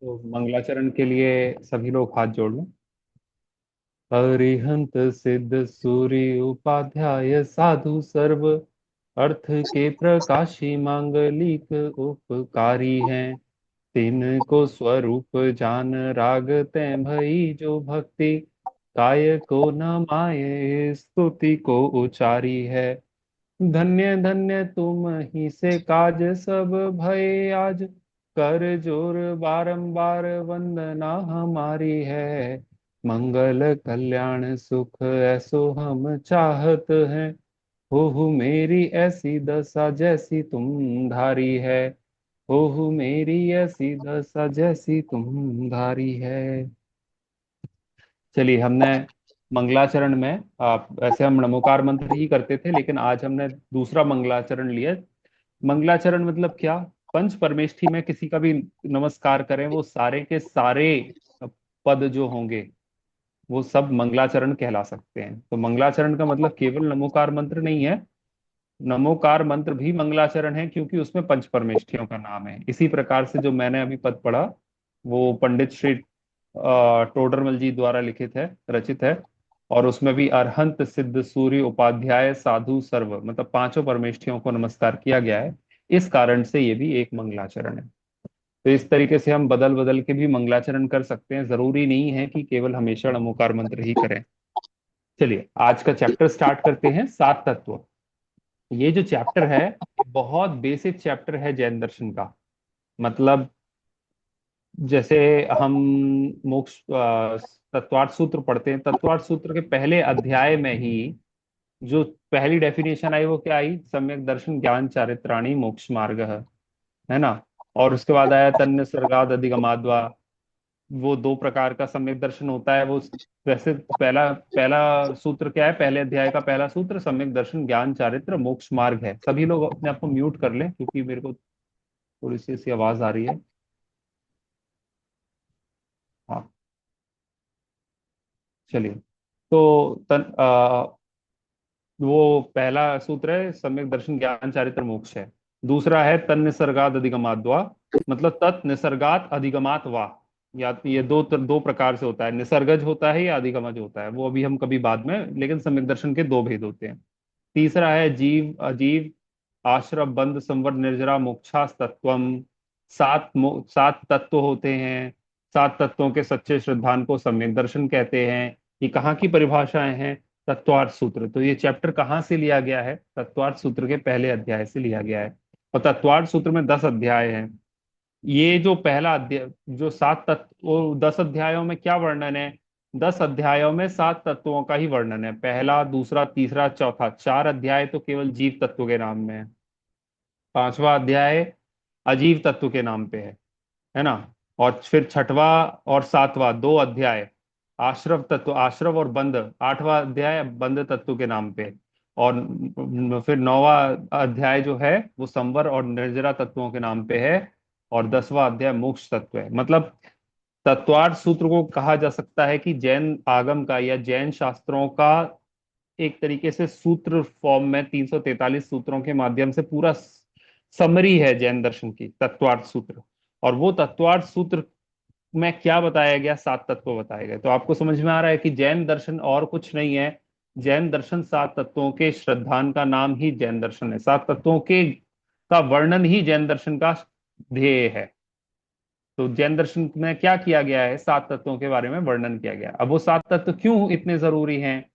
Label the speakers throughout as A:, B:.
A: तो मंगलाचरण के लिए सभी लोग हाथ जोड़ लें। अरिहंत सिद्ध सूर्य उपाध्याय साधु सर्व अर्थ के प्रकाशी मांगलिक उपकारी हैं। तिनको स्वरूप जान राग तैं भई जो भक्ति काय को न माये स्तुति को उचारी है। धन्य धन्य तुम ही से काज सब भय आज कर जोर बारंबार वंदना हमारी है। मंगल कल्याण सुख ऐसो हम चाहत हैं। हो मेरी ऐसी दशा जैसी तुम धारी है। हो मेरी ऐसी दशा जैसी तुम धारी है। चलिए, हमने मंगलाचरण में ऐसे हम नमोकार मंत्र ही करते थे, लेकिन आज हमने दूसरा मंगलाचरण लिया। मंगलाचरण मतलब क्या? पंच परमेष्ठी में किसी का भी नमस्कार करें, वो सारे के सारे पद जो होंगे वो सब मंगलाचरण कहला सकते हैं। तो मंगलाचरण का मतलब केवल नमोकार मंत्र नहीं है। नमोकार मंत्र भी मंगलाचरण है, क्योंकि उसमें पंच परमेष्ठियों का नाम है। इसी प्रकार से जो मैंने अभी पद पढ़ा, वो पंडित श्री टोडरमल जी द्वारा लिखित है, रचित है। और उसमें भी अरहंत सिद्ध सूर्य उपाध्याय साधु सर्व मतलब पांचों परमेष्ठियों को नमस्कार किया गया है। इस कारण से ये भी एक मंगलाचरण है। तो इस तरीके से हम बदल बदल के भी मंगलाचरण कर सकते हैं, जरूरी नहीं है कि केवल हमेशा नमोकार मंत्र ही करें। चलिए, आज का चैप्टर स्टार्ट करते हैं, सात तत्व। ये जो चैप्टर है, ये बहुत बेसिक चैप्टर है जैन दर्शन का। मतलब जैसे हम मोक्ष तत्वार्थ सूत्र पढ़ते हैं, तत्वार्थ सूत्र के पहले अध्याय में ही जो पहली डेफिनेशन आई वो क्या आई? सम्यक दर्शन ज्ञान चारित्राणी मोक्ष मार्ग है ना। और उसके बाद आया तन्य सर्गाद अधिगमाद्वा। वो दो प्रकार का सम्यक दर्शन होता है वो। वैसे पहला पहला सूत्र क्या है? पहले अध्याय का पहला सूत्र सम्यक दर्शन ज्ञान चारित्र मोक्ष मार्ग है। सभी लोग अपने आप को म्यूट कर लें, क्योंकि मेरे को थोड़ी सी ऐसी आवाज आ रही है। हाँ, चलिए। तो वो पहला सूत्र है सम्यक दर्शन ज्ञान चारित्र मोक्ष है। दूसरा है तन निसर्गात अधिगमात वा, मतलब तत् निसर्गात अधिगमात वा। या ये दो प्रकार से होता है, निसर्गज होता है या अधिगमज होता है, वो अभी हम कभी बाद में, लेकिन सम्यक दर्शन के दो भेद होते हैं। तीसरा है जीव अजीव आश्रम बंध संवर निर्जरा मोक्षास तत्वम। सात तत्व होते हैं। सात तत्वों के सच्चे श्रद्धान को सम्यक दर्शन कहते हैं। ये कहाँ की परिभाषाएं हैं? तत्वार्थ सूत्र। तो ये चैप्टर कहाँ से लिया गया है? तत्वार्थ सूत्र के पहले अध्याय से लिया गया है। और तत्वार्थ सूत्र में 10 अध्याय हैं। ये जो पहला अध्याय, जो सात तत्व, वो 10 अध्यायों में क्या वर्णन है? 10 अध्यायों में सात तत्वों का ही वर्णन है। पहला, दूसरा, तीसरा, चौथा, 4 अध्याय तो केवल जीव तत्व के नाम में है। पांचवा अध्याय अजीव तत्व के नाम पे है ना। और फिर छठवां और सातवां 2 अध्याय आश्रव तत्व, आश्रव और बंध। 8वां अध्याय बंध तत्व के नाम पे। और फिर 9वां अध्याय जो है वो संवर और निर्जरा तत्वों के नाम पे है। और 10वां अध्याय मोक्ष तत्व है। मतलब तत्वार्थ सूत्र को कहा जा सकता है कि जैन आगम का या जैन शास्त्रों का एक तरीके से सूत्र फॉर्म में 343 सूत्रों के माध्यम से पूरा समरी है जैन दर्शन की, तत्वार्थ सूत्र। और वो तत्वार्थ सूत्र में क्या बताया गया? सात तत्व बताए गए। तो आपको समझ में आ रहा है कि जैन दर्शन और कुछ नहीं है। जैन दर्शन सात तत्वों के श्रद्धान का नाम ही जैन दर्शन है। सात तत्वों के का वर्णन ही जैन दर्शन का ध्येय है। तो जैन दर्शन में क्या किया गया है? सात तत्वों के बारे में वर्णन किया गया। अब वो सात तत्व क्यों इतने जरूरी हैं?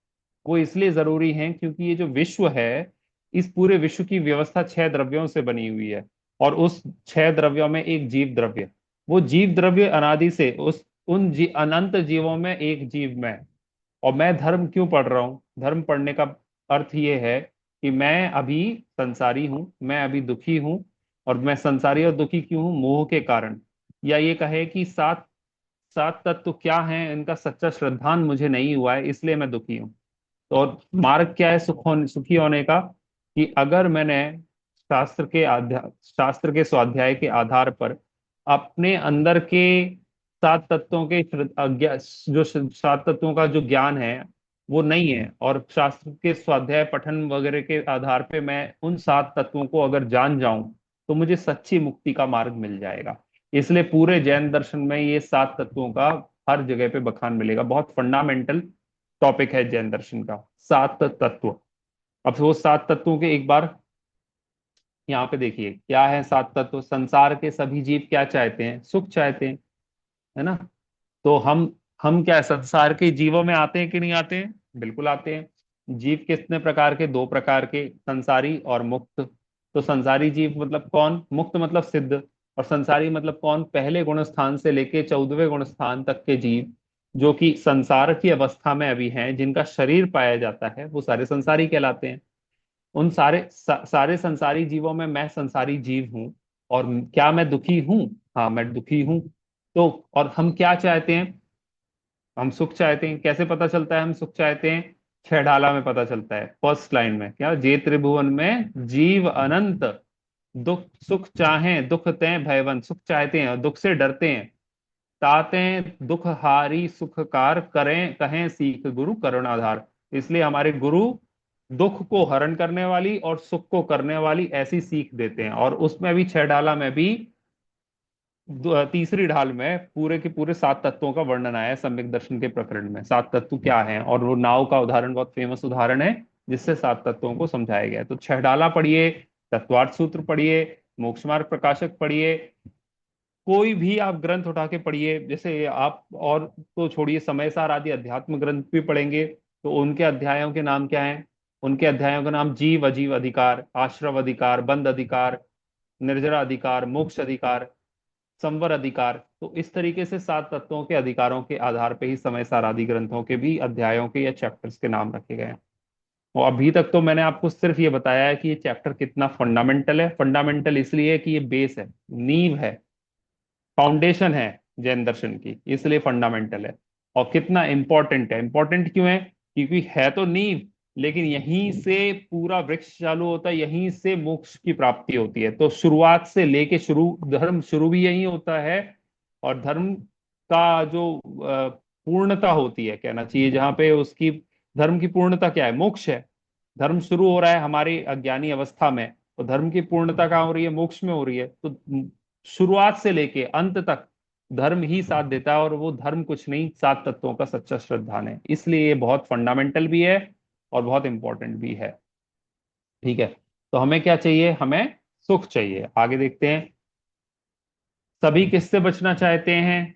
A: वो इसलिए जरूरी हैं क्योंकि ये जो विश्व है, इस पूरे विश्व की व्यवस्था 6 द्रव्यों से बनी हुई है। और उस 6 द्रव्यों में एक जीव द्रव्य, वो जीव द्रव्य अनादि से अनंत जीवों में एक जीव में। और मैं धर्म क्यों पढ़ रहा हूँ? धर्म पढ़ने का अर्थ ये है कि मैं अभी संसारी हूं, मैं अभी दुखी हूं। और मैं संसारी और दुखी क्यों हूं? मोह के कारण। या ये कहे कि सात सात तत्व क्या हैं, इनका सच्चा श्रद्धान मुझे नहीं हुआ है, इसलिए मैं दुखी हूं। तो और मार्ग क्या है सुखी होने का? कि अगर मैंने शास्त्र के स्वाध्याय के आधार पर अपने अंदर के सात तत्वों के जो सात तत्वों का जो ज्ञान है वो नहीं है, और शास्त्र के स्वाध्याय पठन वगैरह के आधार पे मैं उन सात तत्वों को अगर जान जाऊं, तो मुझे सच्ची मुक्ति का मार्ग मिल जाएगा। इसलिए पूरे जैन दर्शन में ये 7 तत्वों का हर जगह पे बखान मिलेगा। बहुत फंडामेंटल टॉपिक है जैन दर्शन का, 7 तत्व। अब वो 7 तत्वों के एक बार यहाँ पे देखिए, क्या है 7 तत्व। संसार के सभी जीव क्या चाहते हैं? सुख चाहते हैं, है ना। तो हम क्या है, संसार के जीवों में आते हैं कि नहीं आते हैं? बिल्कुल आते हैं। जीव कितने प्रकार के? 2 प्रकार के, संसारी और मुक्त। तो संसारी जीव मतलब कौन? मुक्त मतलब सिद्ध। और संसारी मतलब कौन? पहले गुण स्थान से लेके 14वें गुण स्थान तक के जीव, जो कि संसार की अवस्था में अभी हैं, जिनका शरीर पाया जाता है, वो सारे संसारी कहलाते हैं। उन सारे संसारी जीवों में मैं संसारी जीव हूं। और क्या मैं दुखी हूं? हाँ, मैं दुखी हूं। तो और हम क्या चाहते हैं? हम सुख चाहते हैं। कैसे पता चलता है हम सुख चाहते हैं? 6 ढाला में पता चलता है, फर्स्ट लाइन में क्या, जे त्रिभुवन में जीव अनंत दुख सुख चाहें दुख तें भयवन। सुख चाहते हैं और दुख से डरते हैं। ताते दुख हारी सुखकार करें कहें सीख गुरु करुणाधार। इसलिए हमारे गुरु दुख को हरण करने वाली और सुख को करने वाली ऐसी सीख देते हैं। और उसमें भी 6 ढाला में भी तीसरी ढाल में पूरे के पूरे 7 तत्वों का वर्णन आया है सम्यक दर्शन के प्रकरण में। 7 तत्व क्या है, और वो नाव का उदाहरण बहुत फेमस उदाहरण है जिससे 7 तत्वों को समझाया गया है। तो 6 ढाला पढ़िए, तत्वार्थ सूत्र पढ़िए, मोक्ष मार्ग प्रकाशक पढ़िए, कोई भी आप ग्रंथ उठा के पढ़िए। जैसे आप और तो छोड़िए, समय सार आदि अध्यात्म ग्रंथ भी पढ़ेंगे तो उनके अध्यायों के नाम क्या हैं? उनके अध्यायों का नाम जीव अजीव अधिकार, आश्रव अधिकार, बंध अधिकार, निर्जरा अधिकार, मोक्ष अधिकार, संवर अधिकार। तो इस तरीके से 7 तत्वों के अधिकारों के आधार पे ही समय सार आदि ग्रंथों के भी अध्यायों के या चैप्टर्स के नाम रखे गए हैं। और अभी तक तो मैंने आपको सिर्फ ये बताया है कि ये चैप्टर कितना फंडामेंटल है। फंडामेंटल इसलिए कि ये बेस है, नींव है, फाउंडेशन है जैन दर्शन की, इसलिए फंडामेंटल है। और कितना इंपॉर्टेंट है? इंपॉर्टेंट क्यों है? क्योंकि है तो नींव, लेकिन यहीं से पूरा वृक्ष चालू होता है, यहीं से मोक्ष की प्राप्ति होती है। तो शुरुआत से लेके शुरू, धर्म शुरू भी यही होता है। और धर्म का जो पूर्णता होती है, कहना चाहिए जहां पे उसकी, धर्म की पूर्णता क्या है? मोक्ष है। धर्म शुरू हो रहा है हमारी अज्ञानी अवस्था में, तो धर्म की पूर्णता कहाँ हो रही है? मोक्ष में हो रही है। तो शुरुआत से लेके अंत तक धर्म ही साथ देता है, और वो धर्म कुछ नहीं, 7 तत्वों का सच्चा श्रद्धान है। इसलिए ये बहुत फंडामेंटल भी है और बहुत इंपॉर्टेंट भी है। ठीक है, तो हमें क्या चाहिए? हमें सुख चाहिए। आगे देखते हैं, सभी किससे बचना चाहते हैं?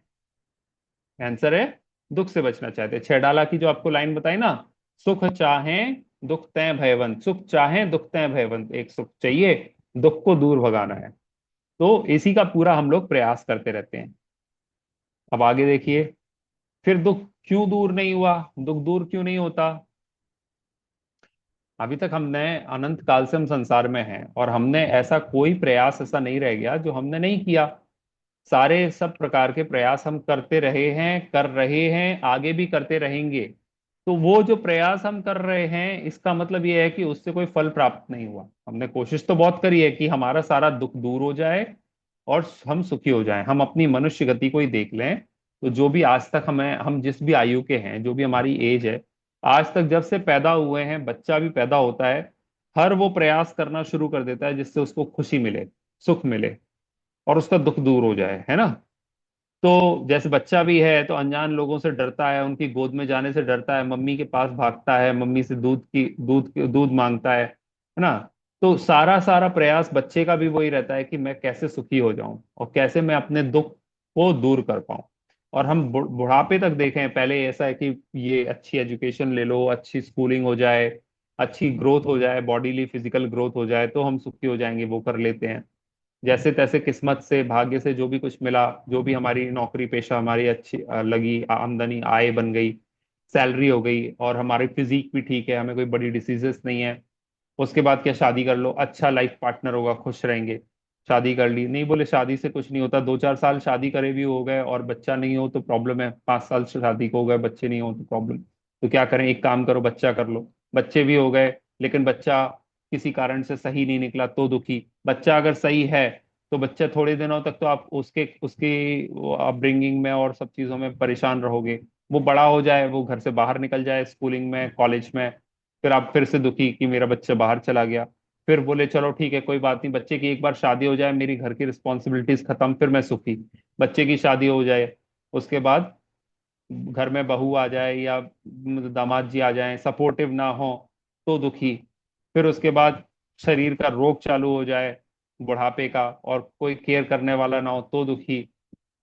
A: आंसर है दुख से बचना चाहते हैं। 6 डाला की जो आपको लाइन बताई ना, सुख चाहें दुख तय भयवंत, सुख चाहें दुख तय भयवंत, एक सुख चाहिए, दुख को दूर भगाना है। तो इसी का पूरा हम लोग प्रयास करते रहते हैं। अब आगे देखिए, फिर दुख क्यों दूर नहीं हुआ? दुख दूर क्यों नहीं होता? अभी तक हमने, अनंत काल से हम संसार में हैं, और हमने ऐसा कोई प्रयास ऐसा नहीं रह गया जो हमने नहीं किया। सारे सब प्रकार के प्रयास हम करते रहे हैं, कर रहे हैं, आगे भी करते रहेंगे। तो वो जो प्रयास हम कर रहे हैं, इसका मतलब ये है कि उससे कोई फल प्राप्त नहीं हुआ। हमने कोशिश तो बहुत करी है कि हमारा सारा दुख दूर हो जाए और हम सुखी हो जाएं। हम अपनी मनुष्य गति को ही देख लें, तो जो भी आज तक हमें, हम जिस भी आयु के हैं, जो भी हमारी एज है, आज तक जब से पैदा हुए हैं, बच्चा भी पैदा होता है, हर वो प्रयास करना शुरू कर देता है जिससे उसको खुशी मिले, सुख मिले, और उसका दुख दूर हो जाए, है ना। तो जैसे बच्चा भी है तो अनजान लोगों से डरता है, उनकी गोद में जाने से डरता है, मम्मी के पास भागता है, मम्मी से दूध मांगता है ना। तो सारा सारा प्रयास बच्चे का भी वही रहता है कि मैं कैसे सुखी हो जाऊं और कैसे मैं अपने दुख को दूर कर पाऊं। और हम बुढ़ापे तक देखें, पहले ऐसा है कि ये अच्छी एजुकेशन ले लो, अच्छी स्कूलिंग हो जाए, अच्छी ग्रोथ हो जाए, बॉडीली फिजिकल ग्रोथ हो जाए तो हम सुखी हो जाएंगे, वो कर लेते हैं। जैसे तैसे किस्मत से, भाग्य से जो भी कुछ मिला, जो भी हमारी नौकरी पेशा हमारी अच्छी लगी, आमदनी आय बन गई, सैलरी हो गई, और हमारी फिजिक भी ठीक है, हमें कोई बड़ी डिसीजेस नहीं है, उसके बाद क्या, शादी कर लो, अच्छा लाइफ पार्टनर होगा, खुश रहेंगे, शादी कर ली। नहीं बोले शादी से कुछ नहीं होता, 2-4 साल शादी करे भी हो गए और बच्चा नहीं हो तो प्रॉब्लम है, 5 साल से शादी को हो गए, बच्चे नहीं हो तो प्रॉब्लम। तो क्या करें? एक काम करो, बच्चा कर लो। बच्चे भी हो गए, लेकिन बच्चा किसी कारण से सही नहीं निकला तो दुखी। बच्चा अगर सही है तो बच्चा थोड़े दिनों तक तो आप उसके उसकी अपब्रिंगिंग में और सब चीजों में परेशान रहोगे। वो बड़ा हो जाए, वो घर से बाहर निकल जाए, स्कूलिंग में, कॉलेज में, फिर आप फिर से दुखी कि मेरा बच्चा बाहर चला गया। फिर बोले चलो ठीक है कोई बात नहीं, बच्चे की एक बार शादी हो जाए, मेरी घर की रिस्पॉन्सिबिलिटीज खत्म, फिर मैं सुखी। बच्चे की शादी हो जाए, उसके बाद घर में बहू आ जाए या दामाद जी आ जाए, सपोर्टिव ना हो तो दुखी। फिर उसके बाद शरीर का रोग चालू हो जाए, बुढ़ापे का, और कोई केयर करने वाला ना हो तो दुखी।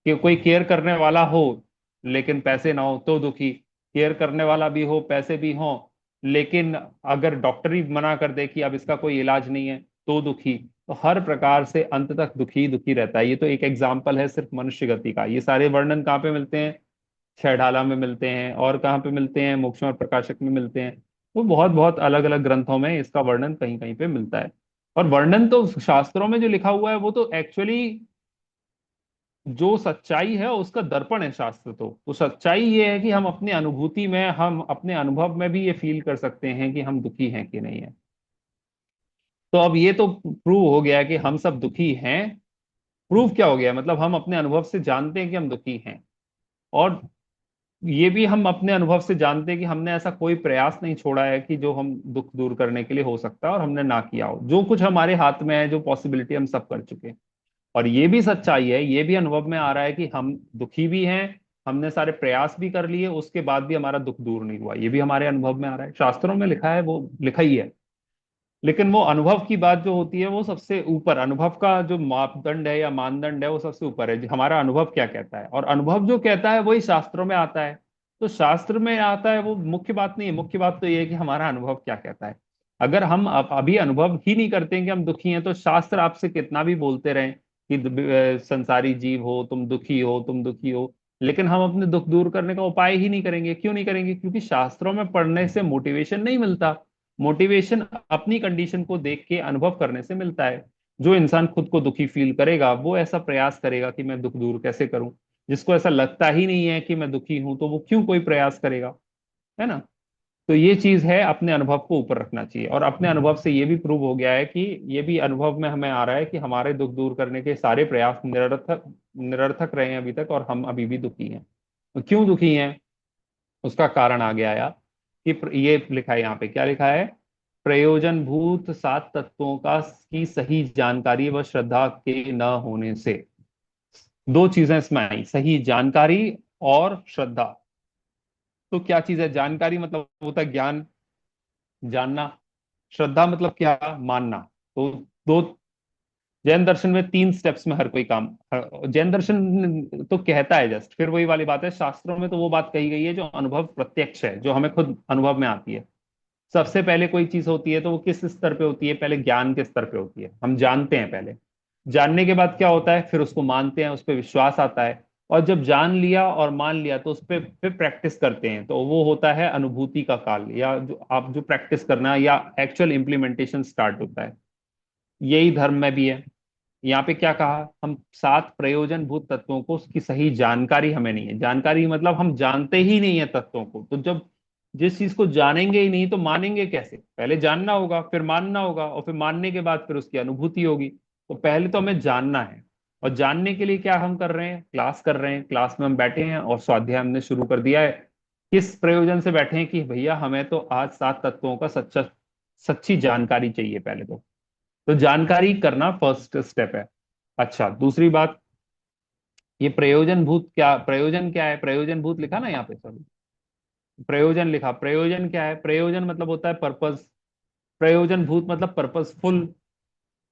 A: कि कोई केयर करने वाला हो लेकिन पैसे ना हो तो दुखी। केयर करने वाला भी हो, पैसे भी हो, लेकिन अगर डॉक्टर ही मना कर दे कि अब इसका कोई इलाज नहीं है तो दुखी। तो हर प्रकार से अंत तक दुखी दुखी रहता है। ये तो एक एग्जाम्पल है सिर्फ मनुष्य गति का। ये सारे वर्णन कहाँ पे मिलते हैं? छहढाला में मिलते हैं, और कहाँ पे मिलते हैं? मोक्ष और प्रकाशक में मिलते हैं। वो बहुत बहुत अलग अलग ग्रंथों में इसका वर्णन कहीं कहीं पे मिलता है। और वर्णन तो शास्त्रों में जो लिखा हुआ है वो तो एक्चुअली जो सच्चाई है उसका दर्पण है शास्त्र। तो सच्चाई ये है कि हम अपनी अनुभूति में, हम अपने अनुभव में भी ये फील कर सकते हैं कि हम दुखी हैं कि नहीं है। तो अब ये तो प्रूव हो गया कि हम सब दुखी हैं। प्रूव क्या हो गया? मतलब हम अपने अनुभव से जानते हैं कि हम दुखी हैं। और ये भी हम अपने अनुभव से जानते हैं कि हमने ऐसा कोई प्रयास नहीं छोड़ा है कि जो हम दुख दूर करने के लिए हो सकता है और हमने ना किया हो। जो कुछ हमारे हाथ में है, जो पॉसिबिलिटी, हम सब कर चुके हैं। और ये भी सच्चाई है, ये भी अनुभव में आ रहा है कि हम दुखी भी हैं। हमने सारे प्रयास भी कर लिए, उसके बाद भी हमारा दुख दूर नहीं हुआ। ये भी हमारे अनुभव में आ रहा है, शास्त्रों में लिखा है, वो लिखा ही है। लेकिन वो अनुभव की बात जो होती है वो सबसे ऊपर, अनुभव का जो मापदंड है या मानदंड है वो सबसे ऊपर है। हमारा अनुभव क्या कहता है, और अनुभव जो कहता है वही शास्त्रों में आता है। तो शास्त्र में आता है वो मुख्य बात नहीं है। मुख्य बात तो ये है कि हमारा अनुभव क्या कहता है। अगर हम अभी अनुभव ही नहीं करते हैं कि हम दुखी हैं, तो शास्त्र आपसे कितना भी बोलते रहें कि संसारी जीव हो, तुम दुखी हो, तुम दुखी हो, लेकिन हम अपने दुख दूर करने का उपाय ही नहीं करेंगे। क्यों नहीं करेंगे? क्योंकि शास्त्रों में पढ़ने से मोटिवेशन नहीं मिलता। मोटिवेशन अपनी कंडीशन को देख के अनुभव करने से मिलता है। जो इंसान खुद को दुखी फील करेगा वो ऐसा प्रयास करेगा कि मैं दुख दूर कैसे करूं। जिसको ऐसा लगता ही नहीं है कि मैं दुखी हूं, तो वो क्यों कोई प्रयास करेगा? है ना? तो ये चीज है, अपने अनुभव को ऊपर रखना चाहिए। और अपने अनुभव से ये भी प्रूव हो गया है कि ये भी अनुभव में हमें आ रहा है कि हमारे दुख दूर करने के सारे प्रयास निरर्थक निरर्थक रहे हैं अभी तक, और हम अभी भी दुखी हैं। तो क्यों दुखी हैं उसका कारण आ गया यार। कि ये लिखा है यहाँ पे, क्या लिखा है? प्रयोजन भूत सात तत्वों का की सही जानकारी व श्रद्धा के न होने से। दो चीजें इसमें आई, सही जानकारी और श्रद्धा। तो क्या चीज है? जानकारी मतलब होता है ज्ञान, जानना। श्रद्धा मतलब क्या? मानना। तो दो, जैन दर्शन में तीन स्टेप्स में हर कोई काम, जैन दर्शन तो कहता है जस्ट, फिर वही वाली बात है, शास्त्रों में तो वो बात कही गई है जो अनुभव प्रत्यक्ष है, जो हमें खुद अनुभव में आती है। सबसे पहले कोई चीज होती है तो वो किस स्तर पे होती है? पहले ज्ञान के स्तर पे होती है, हम जानते हैं पहले। जानने के बाद क्या होता है? फिर उसको मानते हैं, उस पर विश्वास आता है। और जब जान लिया और मान लिया तो उस पर फिर प्रैक्टिस करते हैं, तो वो होता है अनुभूति का काल, या जो आप जो प्रैक्टिस करना है या एक्चुअल इम्प्लीमेंटेशन स्टार्ट होता है। यही धर्म में भी है। यहाँ पे क्या कहा? हम सात प्रयोजन भूत तत्वों को, उसकी सही जानकारी हमें नहीं है। जानकारी मतलब हम जानते ही नहीं है तत्वों को। तो जब जिस चीज को जानेंगे ही नहीं तो मानेंगे कैसे? पहले जानना होगा, फिर मानना होगा, और फिर मानने के बाद फिर उसकी अनुभूति होगी। तो पहले तो हमें जानना है। और जानने के लिए क्या हम कर रहे हैं? क्लास कर रहे हैं। क्लास में हम बैठे हैं और स्वाध्याय हमने शुरू कर दिया है। किस प्रयोजन से बैठे हैं? कि भैया हमें तो आज सात तत्वों का सच्चा सच्ची जानकारी चाहिए पहले तो जानकारी करना फर्स्ट स्टेप है। अच्छा, दूसरी बात, ये प्रयोजन भूत, क्या प्रयोजन क्या है? प्रयोजन भूत लिखा ना यहाँ पे, सॉरी, प्रयोजन लिखा। प्रयोजन क्या है? प्रयोजन मतलब होता है पर्पस। प्रयोजन भूत मतलब पर्पसफुल।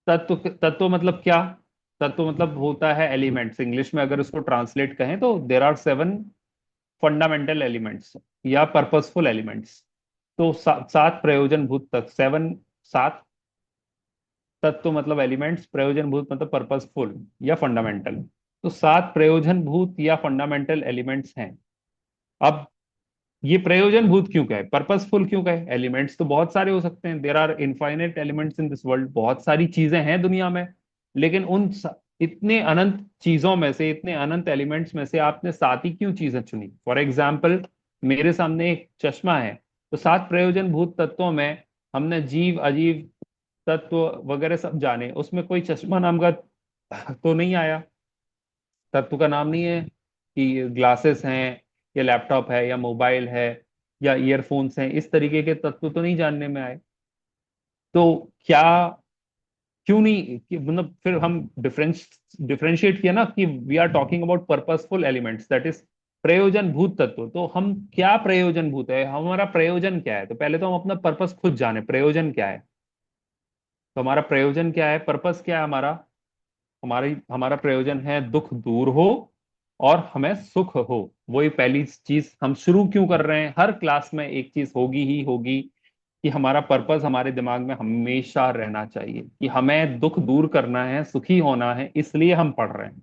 A: तत्व, तत्व मतलब क्या? तत्व मतलब होता है एलिमेंट्स। इंग्लिश में अगर उसको ट्रांसलेट कहें तो there are seven fundamental elements या पर्पसफुल एलिमेंट्स। तो सात प्रयोजन भूत तक, सेवन, सात तत्व मतलब एलिमेंट्स, प्रयोजन भूत मतलब पर्पसफुल या फंडामेंटल। तो सात प्रयोजन भूत या फंडामेंटल एलिमेंट्स हैं। अब ये प्रयोजन भूत क्यों कहे, पर्पसफुल क्यों कहे? एलिमेंट्स तो बहुत सारे हो सकते हैं, there are infinite elements in this world, बहुत सारी चीजें हैं दुनिया में। लेकिन इतने अनंत चीजों में से, इतने अनंत एलिमेंट्स में से आपने सात ही क्यों चीजें चुनी? फॉर एग्जाम्पल, मेरे सामने एक चश्मा है, तो सात प्रयोजन भूत तत्वों में हमने जीव अजीव तत्व वगैरह सब जाने, उसमें कोई चश्मा नाम का तो नहीं आया। तत्व का नाम नहीं है कि ग्लासेस हैं या लैपटॉप है या मोबाइल है या ईयरफोन्स हैं, इस तरीके के तत्व तो नहीं जानने में आए। तो क्या, क्यों नहीं मतलब फिर हम डिफरेंशिएट किया ना कि we are talking about purposeful elements, that is प्रयोजन भूत तत्व। तो हम क्या प्रयोजन भूत है, हमारा प्रयोजन क्या है? तो पहले तो हम अपना पर्पस खुद जाने, प्रयोजन क्या है। तो हमारा प्रयोजन क्या है, पर्पस क्या है हमारा? हमारी हमारा प्रयोजन है दुख दूर हो और हमें सुख हो। वही पहली चीज हम शुरू क्यों कर रहे हैं, हर क्लास में एक चीज होगी ही होगी कि हमारा पर्पस हमारे दिमाग में हमेशा रहना चाहिए कि हमें दुख दूर करना है, सुखी होना है, इसलिए हम पढ़ रहे हैं।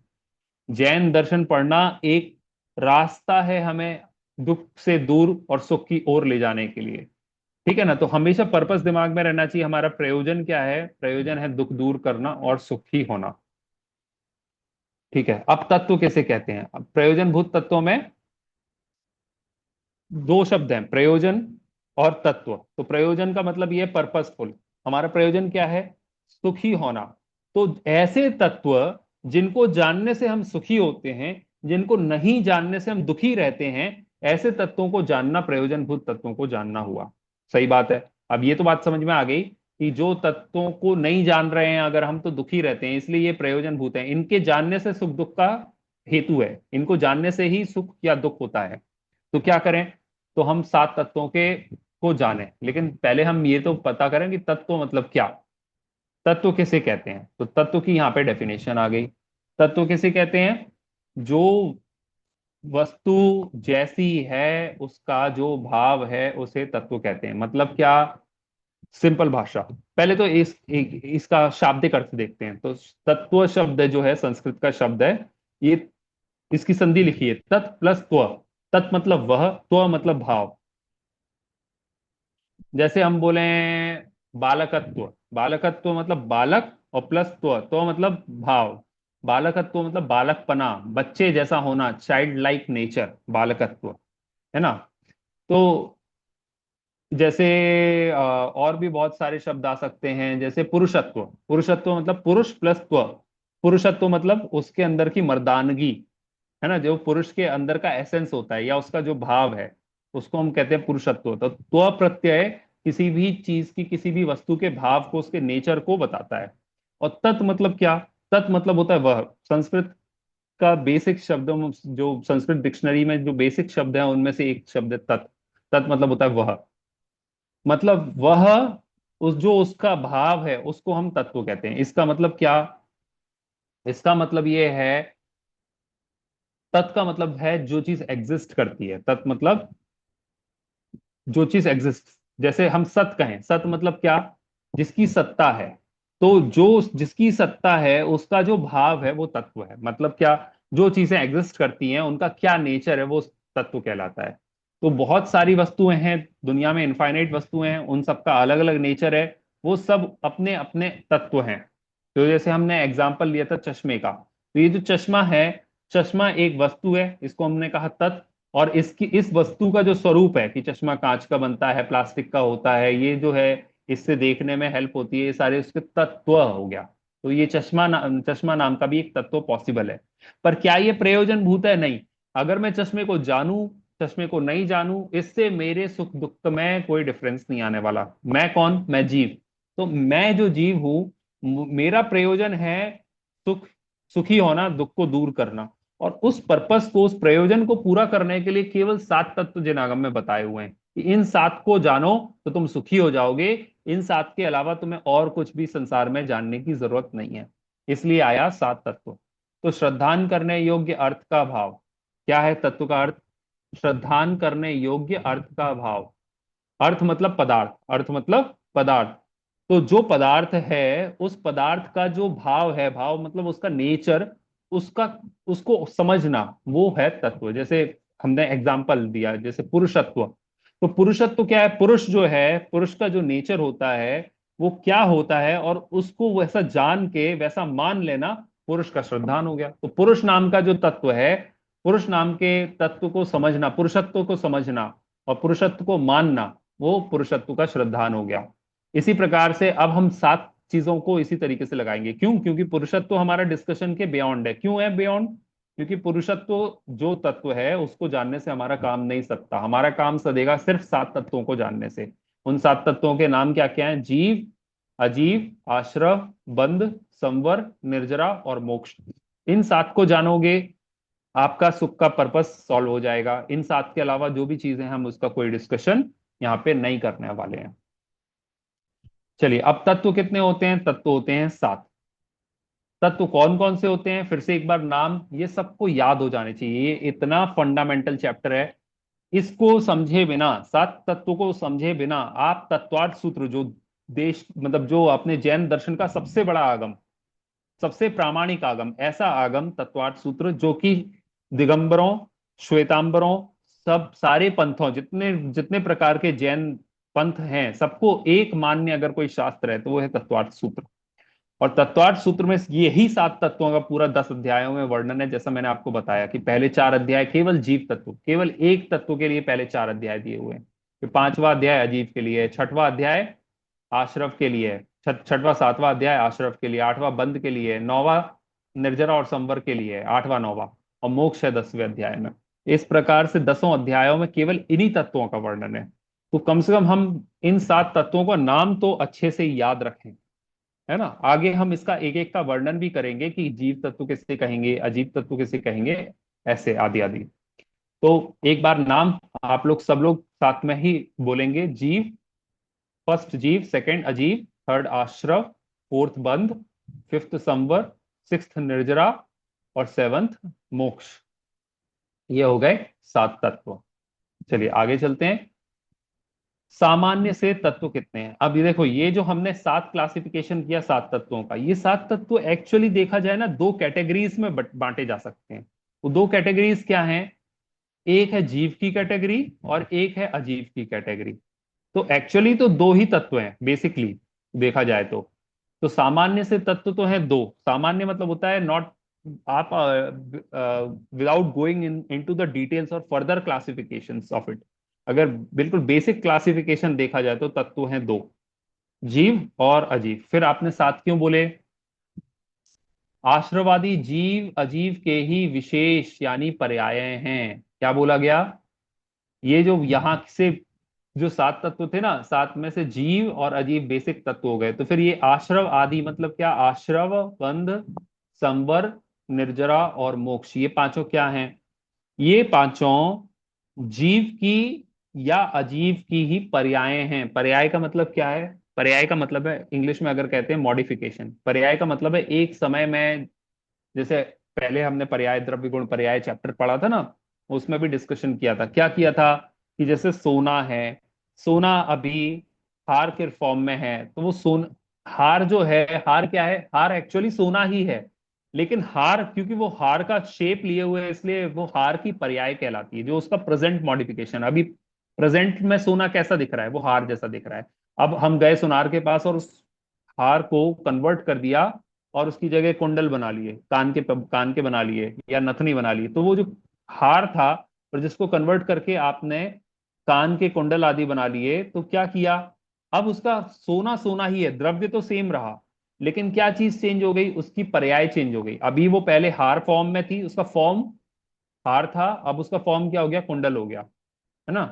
A: जैन दर्शन पढ़ना एक रास्ता है हमें दुख से दूर और सुख की ओर ले जाने के लिए। ठीक है ना? तो हमेशा पर्पस दिमाग में रहना चाहिए। हमारा प्रयोजन क्या है? प्रयोजन है दुख दूर करना और सुखी होना। ठीक है, अब तत्व कैसे कहते हैं? अब प्रयोजनभूत तत्वों में दो शब्द हैं, प्रयोजन और तत्व। तो प्रयोजन का मतलब ये पर्पसफुल, हमारा प्रयोजन क्या है? सुखी होना। तो ऐसे तत्व जिनको जानने से हम सुखी होते हैं, जिनको नहीं जानने से हम दुखी रहते हैं, ऐसे तत्वों को जानना प्रयोजनभूत तत्वों को जानना हुआ। सही बात है। अब ये तो बात समझ में आ गई कि जो तत्वों को नहीं जान रहे हैं अगर हम, तो दुखी रहते हैं, इसलिए ये प्रयोजनभूत है। इनके जानने से सुख दुख का हेतु है, इनको जानने से ही सुख या दुख होता है। तो क्या करें? तो हम सात तत्वों के को जाने, लेकिन पहले हम ये तो पता करें कि तत्व मतलब क्या, तत्व किसे कहते हैं। तो तत्व की यहाँ पे डेफिनेशन आ गई। तत्व किसे कहते हैं? जो वस्तु जैसी है उसका जो भाव है उसे तत्व कहते हैं। मतलब क्या? सिंपल भाषा, पहले तो इसका शाब्दिक अर्थ देखते हैं। तो तत्व शब्द जो है संस्कृत का शब्द है, ये इसकी संधि लिखिए, तत् प्लस त्व। तत् मतलब वह, त्व मतलब भाव। जैसे हम बोले बालकत्व, बालकत्व मतलब बालक, और प्लस त्व, त्व मतलब भाव। बालकत्व मतलब बालकपना, बच्चे जैसा होना, चाइल्ड लाइक नेचर, बालकत्व, है ना? तो जैसे और भी बहुत सारे शब्द आ सकते हैं, जैसे पुरुषत्व। पुरुषत्व मतलब पुरुष प्लस त्व। पुरुषत्व मतलब उसके अंदर की मर्दानगी, है ना? जो पुरुष के अंदर का एसेंस होता है या उसका जो भाव है, उसको हम कहते हैं पुरुषत्व। तो त्व प्रत्यय किसी भी चीज की, किसी भी वस्तु के भाव को, उसके नेचर को बताता है। और तत् मतलब क्या? तत् मतलब होता है वह। संस्कृत का बेसिक शब्द, जो संस्कृत डिक्शनरी में जो बेसिक शब्द है उनमें से एक शब्द है तत्। तत् मतलब होता है वह, मतलब वह, उस जो उसका भाव है उसको हम तत्व कहते हैं। इसका मतलब क्या? इसका मतलब ये है, तत् का मतलब है जो चीज एग्जिस्ट करती है। तत् मतलब जो चीज एग्जिस्ट, जैसे हम सत कहें, सत मतलब क्या? जिसकी सत्ता है। तो जो जिसकी सत्ता है उसका जो भाव है वो तत्व है। मतलब क्या? जो चीजें एग्जिस्ट करती हैं उनका क्या नेचर है वो तत्व कहलाता है। तो बहुत सारी वस्तुएं हैं दुनिया में, इनफाइनाइट वस्तुएं हैं, उन सबका अलग अलग नेचर है, वो सब अपने अपने तत्व हैं। तो जैसे हमने एग्जाम्पल लिया था चश्मे का, तो ये जो चश्मा है, चश्मा एक वस्तु है, इसको हमने कहा तत्व। और इसकी, इस वस्तु का जो स्वरूप है कि चश्मा कांच का बनता है, प्लास्टिक का होता है, ये जो है इससे देखने में हेल्प होती है, ये सारे उसके तत्व हो गया। तो ये चश्मा नाम का भी एक तत्व पॉसिबल है। पर क्या ये प्रयोजन भूत है? नहीं। अगर मैं चश्मे को जानूं, चश्मे को नहीं जानूं, इससे मेरे सुख दुख में कोई डिफरेंस नहीं आने वाला। मैं कौन? मैं जीव। तो मैं जो जीव हूं, मेरा प्रयोजन है सुख, सुखी होना, दुख को दूर करना। और उस पर्पस को, उस प्रयोजन को पूरा करने के लिए केवल सात तत्व जिन आगम में बताए हुए हैं कि इन सात को जानो तो तुम सुखी हो जाओगे। इन सात के अलावा तुम्हें और कुछ भी संसार में जानने की जरूरत नहीं है। इसलिए आया सात तत्व। तो श्रद्धान करने योग्य अर्थ का भाव क्या है? तत्व का अर्थ, श्रद्धान करने योग्य अर्थ का भाव। अर्थ मतलब पदार्थ, अर्थ मतलब पदार्थ। तो जो पदार्थ है, उस पदार्थ का जो भाव है, भाव मतलब उसका नेचर, उसका, उसको समझना, वो है तत्व। जैसे हमने एग्जाम्पल दिया, जैसे पुरुषत्व। तो पुरुषत्व क्या है? पुरुष जो है, पुरुष का जो नेचर होता है वो क्या होता है, और उसको वैसा जान के वैसा मान लेना पुरुष का श्रद्धान हो गया। तो पुरुष नाम का जो तत्व है, पुरुष नाम के तत्व को समझना, पुरुषत्व को समझना और पुरुषत्व को मानना, वो पुरुषत्व का श्रद्धान हो गया। इसी प्रकार से अब हम सात चीजों को इसी तरीके से लगाएंगे। क्यों? क्योंकि पुरुषत्व हमारा डिस्कशन के बियॉन्ड है। क्यों है बियॉन्ड? क्योंकि पुरुषत्व जो तत्व है उसको जानने से हमारा काम नहीं सकता, हमारा काम सदेगा सिर्फ सात तत्वों को जानने से। उन सात तत्वों के नाम क्या क्या हैं? जीव, अजीव, आश्रव, बंध, संवर, निर्जरा और मोक्ष। इन 7 को जानोगे, आपका सुख का पर्पस सॉल्व हो जाएगा। इन 7 के अलावा जो भी चीजें हैं, हम उसका कोई डिस्कशन यहाँ पे नहीं करने वाले हैं। चलिए, अब तत्व कितने होते हैं? तत्व होते हैं 7। तत्व कौन कौन से होते हैं? फिर से एक बार नाम ये सबको याद हो जाने चाहिए, ये इतना फंडामेंटल चैप्टर है। इसको समझे बिना, 7 तत्वों को समझे बिना आप तत्वार्थ सूत्र, जो देश मतलब जो अपने जैन दर्शन का सबसे बड़ा आगम, सबसे प्रामाणिक आगम, ऐसा आगम तत्वार्थ सूत्र जो कि दिगंबरों, श्वेतांबरों, सब सारे पंथों, जितने जितने प्रकार के जैन पंथ हैं, सबको एक मान्य अगर कोई शास्त्र है तो वो है तत्वार्थ सूत्र। और तत्वार्थ सूत्र में यही 7 तत्वों का पूरा 10 अध्यायों में वर्णन है। जैसा मैंने आपको बताया कि पहले 4 अध्याय केवल जीव तत्व, केवल एक तत्व के लिए पहले 4 अध्याय दिए हुए हैं। फिर 5वां अध्याय अजीव के लिए है, 6वां अध्याय आश्रव के लिए है, 6वां 7वां अध्याय आश्रव के लिए, 8वां बंद के लिए, 9वां निर्जरा और संवर के लिए है, 8वां 9वां, और मोक्ष है 10वें अध्याय में। इस प्रकार से 10 अध्यायों में केवल इन्हीं तत्वों का वर्णन है। तो कम से कम हम इन 7 तत्वों का नाम तो अच्छे से याद रखें, है ना। आगे हम इसका एक एक का वर्णन भी करेंगे कि जीव तत्व किसे कहेंगे, अजीव तत्व किसे कहेंगे, ऐसे आदि आदि। तो एक बार नाम आप लोग सब लोग साथ में ही बोलेंगे। जीव, फर्स्ट जीव, सेकंड अजीव, थर्ड आश्रव, फोर्थ बंध, फिफ्थ संवर, सिक्स्थ निर्जरा और सेवंथ मोक्ष। ये हो गए 7 तत्व। चलिए आगे चलते हैं। सामान्य से तत्व कितने हैं? अब ये देखो, ये जो हमने 7 क्लासिफिकेशन किया 7 तत्वों का, ये 7 तत्व एक्चुअली देखा जाए ना 2 कैटेगरीज में बांटे जा सकते हैं। वो 2 कैटेगरीज क्या हैं? एक है जीव की कैटेगरी और एक है अजीव की कैटेगरी। तो एक्चुअली तो 2 ही तत्व हैं बेसिकली, देखा जाए तो सामान्य से तत्व तो है 2। सामान्य मतलब होता है नॉट, आप without going into the details और फर्दर क्लासिफिकेशंस ऑफ इट, अगर बिल्कुल बेसिक क्लासिफिकेशन देखा जाए तो तत्व हैं 2, जीव और अजीव। फिर आपने 7 क्यों बोले? आश्रवादी जीव अजीव के ही विशेष यानी पर्याय हैं। क्या बोला गया? ये जो यहां से जो 7 तत्व थे ना, 7 में से जीव और अजीव बेसिक तत्व हो गए। तो फिर ये आश्रव आदि मतलब क्या? आश्रव, बंध, संवर, निर्जरा और मोक्ष, ये पांचों क्या हैं? ये पांचों जीव की या अजीव की ही पर्याय हैं। पर्याय का मतलब क्या है? पर्याय का मतलब है, इंग्लिश में अगर कहते हैं मॉडिफिकेशन, पर्याय का मतलब है एक समय में, जैसे पहले हमने पर्याय द्रव्य गुण पर्याय चैप्टर पढ़ा था ना, उसमें भी डिस्कशन किया था। क्या किया था कि जैसे सोना है, सोना अभी हार के फॉर्म में है, तो वो सोन हार जो है, हार क्या है? हार एक्चुअली सोना ही है, लेकिन हार क्योंकि वो हार का शेप लिए हुए है, इसलिए वो हार की पर्याय कहलाती है, जो उसका प्रेजेंट मॉडिफिकेशन। अभी प्रेजेंट में सोना कैसा दिख रहा है? वो हार जैसा दिख रहा है। अब हम गए सुनार के पास और उस हार को कन्वर्ट कर दिया और उसकी जगह कुंडल बना लिए, कान के बना लिए या नथनी बना ली, तो वो जो हार था और जिसको कन्वर्ट करके आपने कान के कुंडल आदि बना लिए, तो क्या किया? अब उसका सोना सोना ही है, द्रव्य तो सेम रहा, लेकिन क्या चीज चेंज हो गई? उसकी पर्याय चेंज हो गई। अभी वो पहले हार फॉर्म में थी, उसका फॉर्म हार था, अब उसका फॉर्म क्या हो गया? कुंडल हो गया, है ना।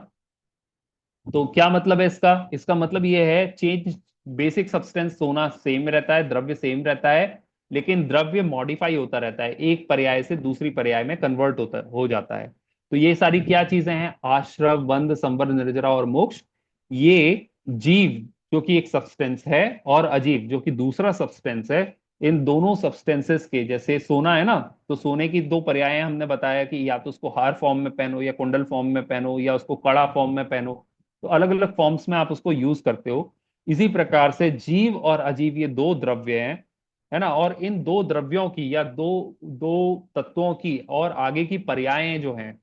A: तो क्या मतलब है इसका? इसका मतलब ये है चेंज, बेसिक सब्सटेंस सोना सेम रहता है, द्रव्य सेम रहता है, लेकिन द्रव्य मॉडिफाई होता रहता है, एक पर्याय से दूसरी पर्याय में कन्वर्ट होता हो जाता है। तो ये सारी क्या चीजें हैं? आश्रव, बंध, संवर, निर्जरा और मोक्ष। ये जीव जो कि एक सब्सटेंस है और अजीव जो कि दूसरा सब्सटेंस है, इन दोनों सब्सटेंसेस के, जैसे सोना है ना, तो सोने की 2 पर्याय हमने बताया कि या तो उसको हार फॉर्म में पहनो या कुंडल फॉर्म में पहनो या उसको कड़ा फॉर्म में पहनो, तो अलग अलग फॉर्म्स में आप उसको यूज करते हो। इसी प्रकार से जीव और अजीव ये 2 द्रव्य हैं, है ना। और इन 2 द्रव्यों की या दो दो तत्वों की और आगे की पर्यायें जो हैं,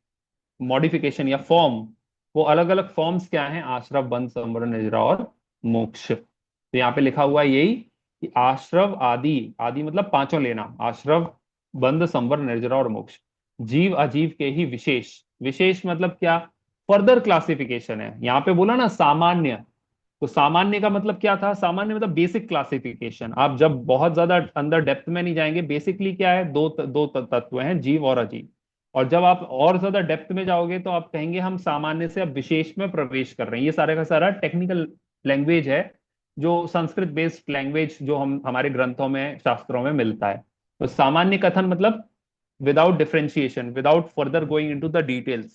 A: मॉडिफिकेशन या फॉर्म, वो अलग अलग फॉर्म्स क्या हैं? आश्रव, बंध, संवर, निर्जरा और मोक्ष। तो यहाँ पे लिखा हुआ है यही कि आश्रव आदि, आदि मतलब पांचों लेना, आश्रव, बंध, संवर, निर्जरा और मोक्ष, जीव अजीव के ही विशेष। विशेष मतलब क्या? फर्दर क्लासिफिकेशन है। यहाँ पे बोला ना सामान्य, तो सामान्य का मतलब क्या था? सामान्य मतलब बेसिक क्लासिफिकेशन। आप जब बहुत ज्यादा अंदर डेप्थ में नहीं जाएंगे, बेसिकली क्या है? दो तत्व हैं, जीव और अजीव। और जब आप और ज्यादा डेप्थ में जाओगे तो आप कहेंगे हम सामान्य से अब विशेष में प्रवेश कर रहे हैं। ये सारे का सारा टेक्निकल लैंग्वेज है, जो संस्कृत बेस्ड लैंग्वेज जो हम हमारे ग्रंथों में शास्त्रों में मिलता है। तो सामान्य कथन मतलब without differentiation, without further going into the details,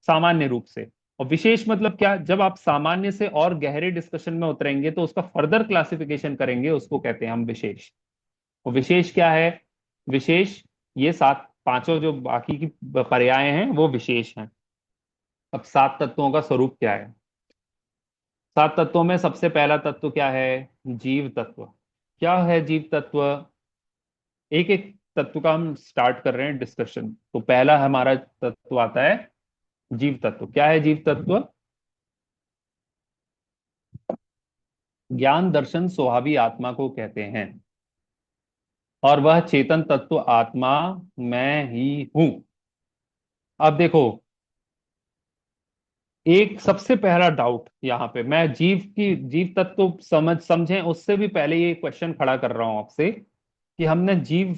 A: सामान्य रूप से। और विशेष मतलब क्या, जब आप सामान्य से और गहरे डिस्कशन में उतरेंगे तो उसका फर्दर क्लासिफिकेशन करेंगे, उसको कहते हैं हम विशेष। और विशेष क्या है? विशेष ये सात पांचों जो बाकी की पर्याय हैं वो विशेष हैं। अब सात तत्वों का स्वरूप क्या है? सात तत्वों में सबसे पहला तत्व क्या है? जीव तत्व। क्या है जीव तत्व? एक एक तत्व का हम स्टार्ट कर रहे हैं डिस्कशन। तो पहला हमारा तत्व आता है जीव तत्व। क्या है जीव तत्व? ज्ञान दर्शन स्वभावी आत्मा को कहते हैं, और वह चेतन तत्व आत्मा मैं ही हूं। अब देखो, एक सबसे पहला डाउट यहाँ पे, मैं जीव तत्व समझें उससे भी पहले ये क्वेश्चन खड़ा कर रहा हूं आपसे कि हमने जीव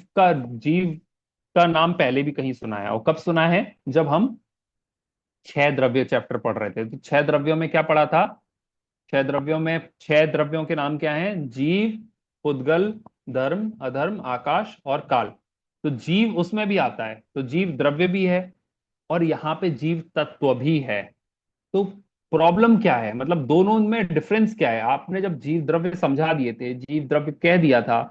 A: का नाम पहले भी कहीं सुना है, और कब सुना है? जब हम छह द्रव्य चैप्टर पढ़ रहे थे। तो छह द्रव्यों में क्या पढ़ा था? छह द्रव्यों में, छह द्रव्यों के नाम क्या हैं? जीव, पुद्गल, धर्म, अधर्म, आकाश और काल। तो जीव उसमें भी आता है, तो जीव द्रव्य भी है और यहाँ पे जीव तत्व भी है। तो प्रॉब्लम क्या है, मतलब दोनों में डिफरेंस क्या है? आपने जब जीव द्रव्य समझा दिए थे, जीव द्रव्य कह दिया था,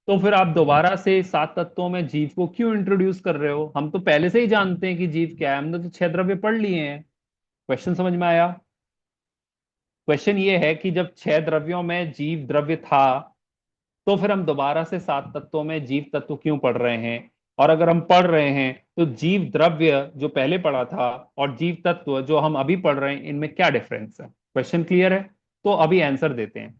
A: तो फिर आप दोबारा से सात तत्वों में जीव को क्यों इंट्रोड्यूस कर रहे हो? हम तो पहले से ही जानते हैं कि जीव क्या है, हमने तो छह द्रव्य पढ़ लिए हैं। क्वेश्चन समझ में आया? क्वेश्चन ये है कि जब छह द्रव्यों में जीव द्रव्य था, तो फिर हम दोबारा से सात तत्वों में जीव तत्व क्यों पढ़ रहे हैं? और अगर हम पढ़ रहे हैं तो जीव द्रव्य जो पहले पढ़ा था और जीव तत्व जो हम अभी पढ़ रहे हैं, इनमें क्या डिफरेंस है? क्वेश्चन क्लियर है? तो अभी आंसर देते हैं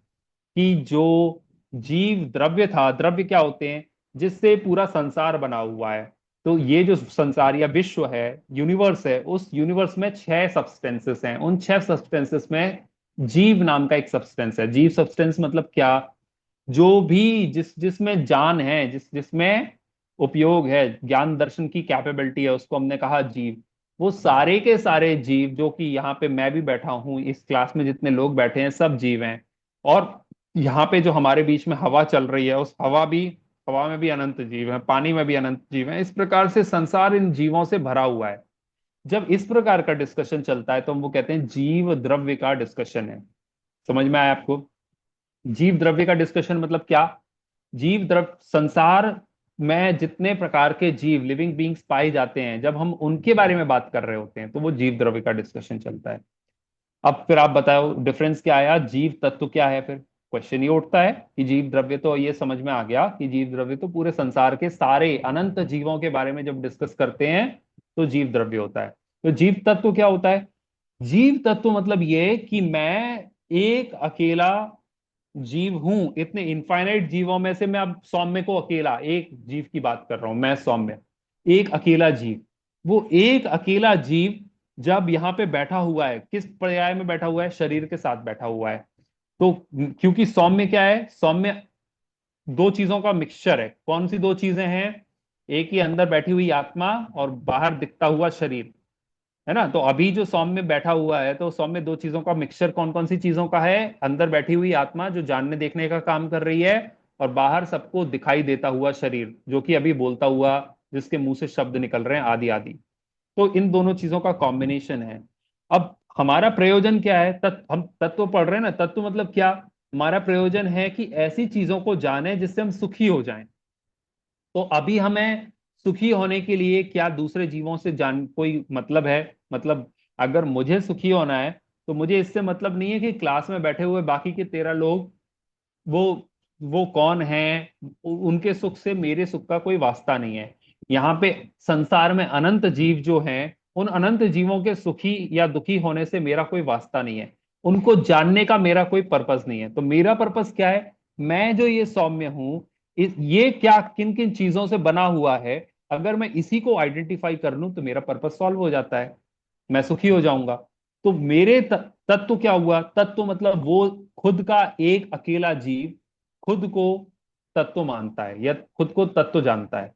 A: कि जो जीव द्रव्य था, द्रव्य क्या होते हैं? जिससे पूरा संसार बना हुआ है। तो ये जो संसार या विश्व है, यूनिवर्स है, उस यूनिवर्स में छह सब्सटेंसेस हैं। उन छह सब्सटेंसेस में जीव नाम का एक सब्सटेंस है। जीव सब्सटेंस मतलब क्या? जो भी जिसमें जान है, जिसमें उपयोग है, ज्ञान दर्शन की कैपेबिलिटी है, उसको हमने कहा जीव। वो सारे के सारे जीव, जो कि यहाँ पे मैं भी बैठा हूं, इस क्लास में जितने लोग बैठे हैं सब जीव हैं। और यहाँ पे जो हमारे बीच में हवा चल रही है, उस हवा में भी अनंत जीव है, पानी में भी अनंत जीव है। इस प्रकार से संसार इन जीवों से भरा हुआ है। जब इस प्रकार का डिस्कशन चलता है तो हम वो कहते हैं जीव द्रव्य का डिस्कशन है। समझ में आया आपको? जीव द्रव्य का डिस्कशन मतलब क्या? जीव द्रव्य, संसार में जितने प्रकार के जीव, लिविंग बींग्स पाए जाते हैं, जब हम उनके बारे में बात कर रहे होते हैं तो वो जीव द्रव्य का डिस्कशन चलता है। अब फिर आप बताओ डिफरेंस क्या आया? जीव तत्व क्या है? फिर क्वेश्चन ये उठता है कि जीव द्रव्य, तो ये समझ में आ गया कि जीव द्रव्य तो पूरे संसार के सारे अनंत जीवों के बारे में जब डिस्कस करते हैं तो जीव द्रव्य होता है। तो जीव तत्व क्या होता है? जीव तत्व मतलब ये कि मैं एक अकेला जीव हूं। इतने इनफाइनाइट जीवों में से मैं अब सौम्य को अकेला एक जीव की बात कर रहा हूं, मैं सौम्य, एक अकेला जीव। वो एक अकेला जीव जब यहाँ पे बैठा हुआ है, किस पर्याय में बैठा हुआ है? शरीर के साथ बैठा हुआ है। तो क्योंकि सौम्य क्या है? सौम्य दो चीजों का मिक्सचर है। कौन सी दो चीजें हैं? एक ही अंदर बैठी हुई आत्मा और बाहर दिखता हुआ शरीर, है ना? तो अभी जो सौम्य बैठा हुआ है, तो सौम्य दो चीजों का मिक्सचर कौन कौन सी चीजों का है? अंदर बैठी हुई आत्मा जो जानने देखने का काम कर रही है, और बाहर सबको दिखाई देता हुआ शरीर जो कि अभी बोलता हुआ, जिसके मुंह से शब्द निकल रहे हैं, आदि आदि। तो इन दोनों चीजों का कॉम्बिनेशन है। अब हमारा प्रयोजन क्या है? हम तत्व पढ़ रहे हैं ना, तत्व मतलब क्या? हमारा प्रयोजन है कि ऐसी चीजों को जाने जिससे हम सुखी हो जाएं। तो अभी हमें सुखी होने के लिए क्या दूसरे जीवों से जान कोई मतलब है? मतलब अगर मुझे सुखी होना है तो मुझे इससे मतलब नहीं है कि क्लास में बैठे हुए बाकी के 13 लोग वो वो कौन है। उनके सुख से मेरे सुख का कोई वास्ता नहीं है। यहाँ पे संसार में अनंत जीव जो हैं, उन अनंत जीवों के सुखी या दुखी होने से मेरा कोई वास्ता नहीं है। उनको जानने का मेरा कोई पर्पस नहीं है। तो मेरा पर्पस क्या है? मैं जो ये सौम्य हूं, ये क्या किन किन चीजों से बना हुआ है, अगर मैं इसी को आइडेंटिफाई कर लूं तो मेरा पर्पस सॉल्व हो जाता है, मैं सुखी हो जाऊंगा। तो मेरे तत्व क्या हुआ? तत्व मतलब वो खुद का एक अकेला जीव खुद को तत्व मानता है या खुद को तत्व जानता है।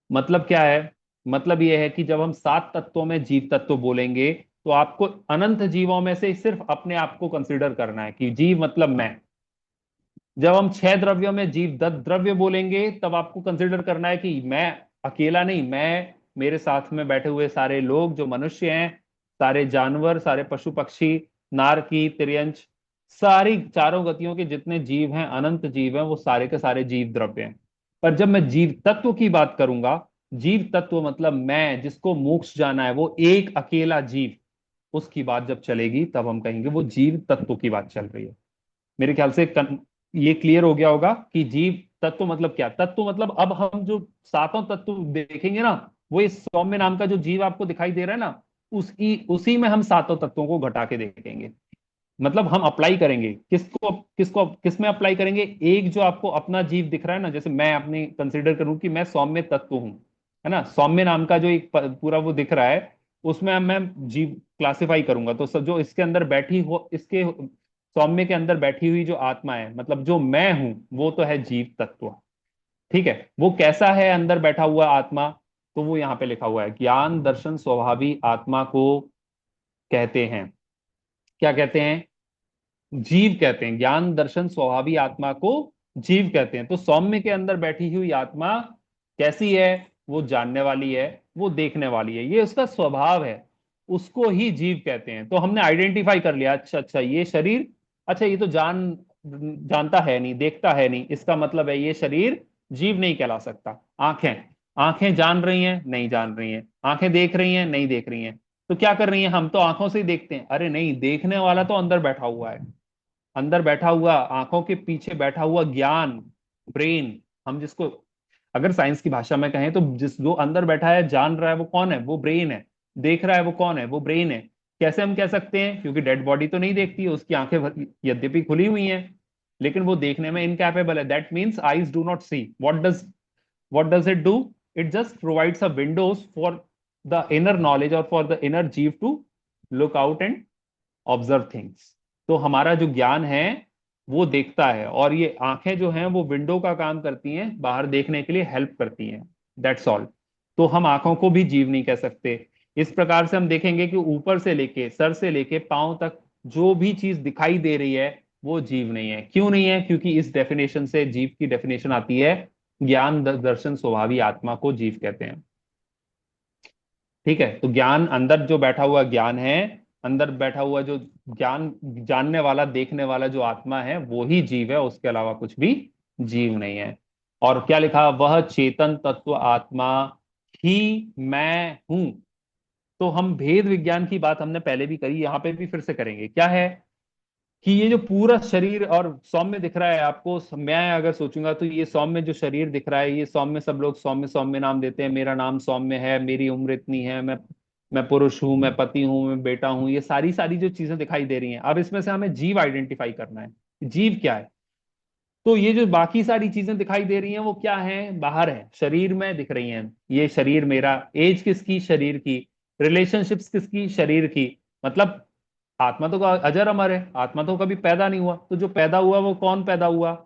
A: मतलब क्या है? मतलब यह है कि जब हम सात तत्वों में जीव तत्व बोलेंगे, तो आपको अनंत जीवों में से सिर्फ अपने आप को कंसिडर करना है कि जीव मतलब मैं। जब हम 6 द्रव्यों में जीव दत्त द्रव्य बोलेंगे तब आपको कंसिडर करना है कि मैं अकेला नहीं, मैं, मेरे साथ में बैठे हुए सारे लोग जो मनुष्य हैं, सारे जानवर, सारे पशु पक्षी, नारकी, तिर्यंच, सारी चारों गतियों के जितने जीव हैं, अनंत जीव हैं, वो सारे के सारे जीव द्रव्य हैं। पर जब मैं जीव तत्व की बात करूंगा, जीव तत्व मतलब मैं, जिसको मोक्ष जाना है, वो एक अकेला जीव, उसकी बात जब चलेगी तब हम कहेंगे वो जीव तत्व की बात चल रही है। मेरे ख्याल से ये क्लियर हो गया होगा कि जीव तत्व मतलब क्या। तत्व मतलब अब हम जो सातों तत्व देखेंगे ना, वो इस सौम्य नाम का जो जीव आपको दिखाई दे रहा है ना, उसकी उसी में हम सातों तत्वों को घटा के देखेंगे। मतलब हम अप्लाई करेंगे किसको किसको किस में अप्लाई करेंगे। एक जो आपको अपना जीव दिख रहा है ना, जैसे मैं अपने कंसिडर करूं कि मैं सौम्य तत्व हूं, है ना, सौम्य नाम का जो एक पूरा वो दिख रहा है, उसमें मैं जीव क्लासिफाई करूंगा। तो सब जो इसके अंदर बैठी हो, इसके सौम्य के अंदर बैठी हुई जो आत्मा है, मतलब जो मैं हूं, वो तो है जीव तत्व। ठीक है, वो कैसा है अंदर बैठा हुआ आत्मा, तो वो यहाँ पे लिखा हुआ है, ज्ञान दर्शन स्वभावी आत्मा को कहते हैं। क्या कहते हैं? जीव कहते हैं। ज्ञान दर्शन स्वभावी आत्मा को जीव कहते हैं। तो सौम्य के अंदर बैठी हुई आत्मा कैसी है? वो जानने वाली है, वो देखने वाली है, ये उसका स्वभाव है, उसको ही जीव कहते हैं। तो हमने आइडेंटिफाई कर लिया, अच्छा अच्छा ये शरीर, अच्छा ये तो जानता है नहीं, देखता है नहीं, इसका मतलब है ये शरीर जीव नहीं कहला सकता। आंखें, आंखें जान रही हैं? नहीं जान रही हैं। आंखें देख रही हैं? नहीं देख रही हैं। तो क्या कर रही हैं? हम तो आंखों से ही देखते हैं। अरे नहीं, देखने वाला तो अंदर बैठा हुआ है। अंदर बैठा हुआ, आंखों के पीछे बैठा हुआ ज्ञान, ब्रेन, हम जिसको अगर साइंस की भाषा में कहें तो जिस जो अंदर बैठा है जान रहा है वो कौन है? वो ब्रेन है। देख रहा है वो कौन है? वो ब्रेन है। कैसे हम कह सकते हैं? क्योंकि डेड बॉडी तो नहीं देखती है, उसकी आंखें यद्यपि खुली हुई हैं, लेकिन वो देखने में इनकैपेबल है। That means eyes do not see. What does it do? It just provides a windows for the inner knowledge और फॉर द इनर जीव to look out and observe things. तो हमारा जो ज्ञान है वो देखता है, और ये आंखें जो हैं वो विंडो का काम करती हैं, बाहर देखने के लिए हेल्प करती हैं। That's all. तो हम आंखों को भी जीव नहीं कह सकते। इस प्रकार से हम देखेंगे कि ऊपर से लेके, सर से लेके पांव तक जो भी चीज दिखाई दे रही है वो जीव नहीं है। क्यों नहीं है? क्योंकि इस डेफिनेशन से जीव की डेफिनेशन आती है, ज्ञान दर्शन स्वभावी आत्मा को जीव कहते हैं। ठीक है, तो ज्ञान, अंदर जो बैठा हुआ ज्ञान है, अंदर बैठा हुआ जो ज्ञान, जानने वाला, देखने वाला जो आत्मा है, वो ही जीव है, उसके अलावा कुछ भी जीव नहीं है। और क्या लिखा? वह चेतन तत्व आत्मा ही मैं हूं। तो हम भेद विज्ञान की बात हमने पहले भी करी, यहां पे भी फिर से करेंगे। क्या है कि ये जो पूरा शरीर और सौम्य दिख रहा है आपको, मैं अगर सोचूंगा तो ये सौम्य जो शरीर दिख रहा है, ये सौम्य, सब लोग सौम्य सौम्य नाम देते हैं, मेरा नाम सौम्य है, मेरी उम्र इतनी है, मैं पुरुष हूं, मैं पति हूं, मैं बेटा हूं, ये सारी सारी जो चीजें दिखाई दे रही हैं, अब इसमें से हमें जीव आइडेंटिफाई करना है, जीव क्या है। तो ये जो बाकी सारी चीजें दिखाई दे रही हैं वो क्या है? बाहर है, शरीर में दिख रही हैं। ये शरीर मेरा, एज किसकी? शरीर की। रिलेशनशिप्स किसकी? शरीर की। मतलब आत्मा तो अजर अमर है, आत्मा तो कभी पैदा नहीं हुआ। तो जो पैदा हुआ वो कौन पैदा हुआ?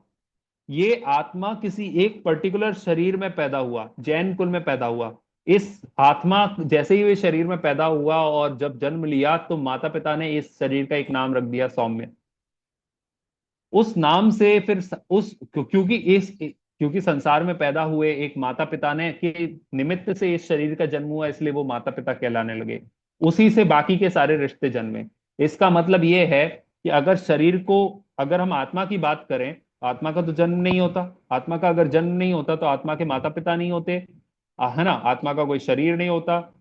A: ये आत्मा किसी एक पर्टिकुलर शरीर में पैदा हुआ, जैन कुल में पैदा हुआ। इस आत्मा जैसे ही वे शरीर में पैदा हुआ और जब जन्म लिया, तो माता पिता ने इस शरीर का एक नाम रख दिया, सौम्य। उस नाम से फिर क्योंकि संसार में पैदा हुए एक माता पिता ने के निमित्त से इस शरीर का जन्म हुआ, इसलिए वो माता पिता कहलाने लगे। उसी से बाकी के सारे रिश्ते जन्मे। इसका मतलब ये है कि अगर शरीर को, अगर हम आत्मा की बात करें, आत्मा का तो जन्म नहीं होता। आत्मा का अगर जन्म नहीं होता तो आत्मा के माता पिता नहीं होते, है ना, आत्मा का कोई शरीर नहीं होता,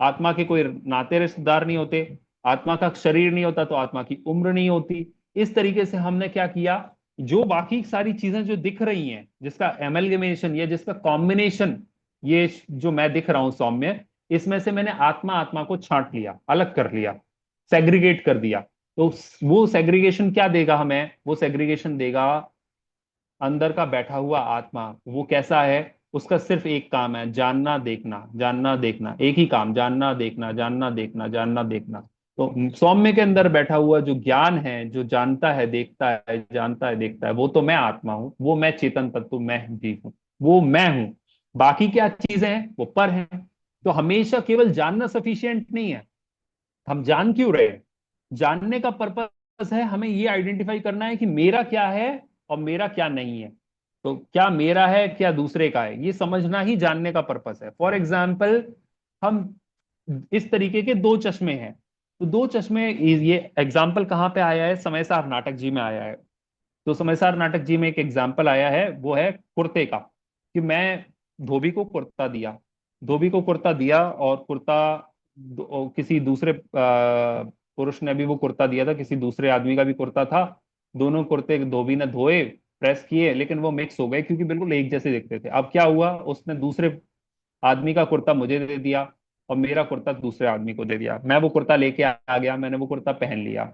A: आत्मा के कोई नाते रिश्तेदार नहीं होते, आत्मा का शरीर नहीं होता तो आत्मा की उम्र नहीं होती। इस तरीके से हमने क्या किया, जो बाकी सारी चीजें जो दिख रही हैं, जिसका एमलगमेशन, ये जिसका कॉम्बिनेशन, ये जो मैं दिख रहा हूं सौम्य, इसमें से मैंने आत्मा आत्मा को छांट लिया, अलग कर लिया, सेग्रीगेट कर दिया। तो वो सेग्रीगेशन क्या देगा हमें? वो सेग्रीगेशन देगा अंदर का बैठा हुआ आत्मा। वो कैसा है? उसका सिर्फ एक काम है, जानना देखना, जानना देखना, एक ही काम, जानना देखना, जानना देखना, जानना देखना। तो सौम्य के अंदर बैठा हुआ जो ज्ञान है, जो जानता है, देखता है, जानता है, देखता है, वो तो मैं आत्मा हूं, वो मैं चेतन तत्व, मैं जीव हूं, वो मैं हूं। बाकी क्या चीजें हैं वो पर हैं। तो हमेशा केवल जानना सफिशियंट नहीं है। हम जान क्यों रहे हैं? जानने का पर्पस है हमें ये आइडेंटिफाई करना है कि मेरा क्या है और मेरा क्या नहीं है। तो क्या मेरा है क्या दूसरे का है, ये समझना ही जानने का पर्पस है। फॉर एग्जाम्पल, हम इस तरीके के दो चश्मे हैं, तो दो चश्मे, ये एग्जाम्पल कहाँ पे आया है, समय सार नाटक जी में आया है। तो समय सार नाटक जी में एक एग्जाम्पल आया है, वो है कुर्ते का, कि मैं धोबी को कुर्ता दिया, धोबी को कुर्ता दिया, और कुर्ता किसी दूसरे पुरुष ने भी वो कुर्ता दिया था, किसी दूसरे आदमी का भी कुर्ता था। दोनों कुर्ते धोबी ने धोए, प्रेस किए, लेकिन वो मिक्स हो गए क्योंकि बिल्कुल एक जैसे दिखते थे। अब क्या हुआ, उसने दूसरे आदमी का कुर्ता मुझे दे दिया और मेरा कुर्ता दूसरे आदमी को दे दिया। मैं वो कुर्ता लेके आ गया, मैंने वो कुर्ता पहन लिया।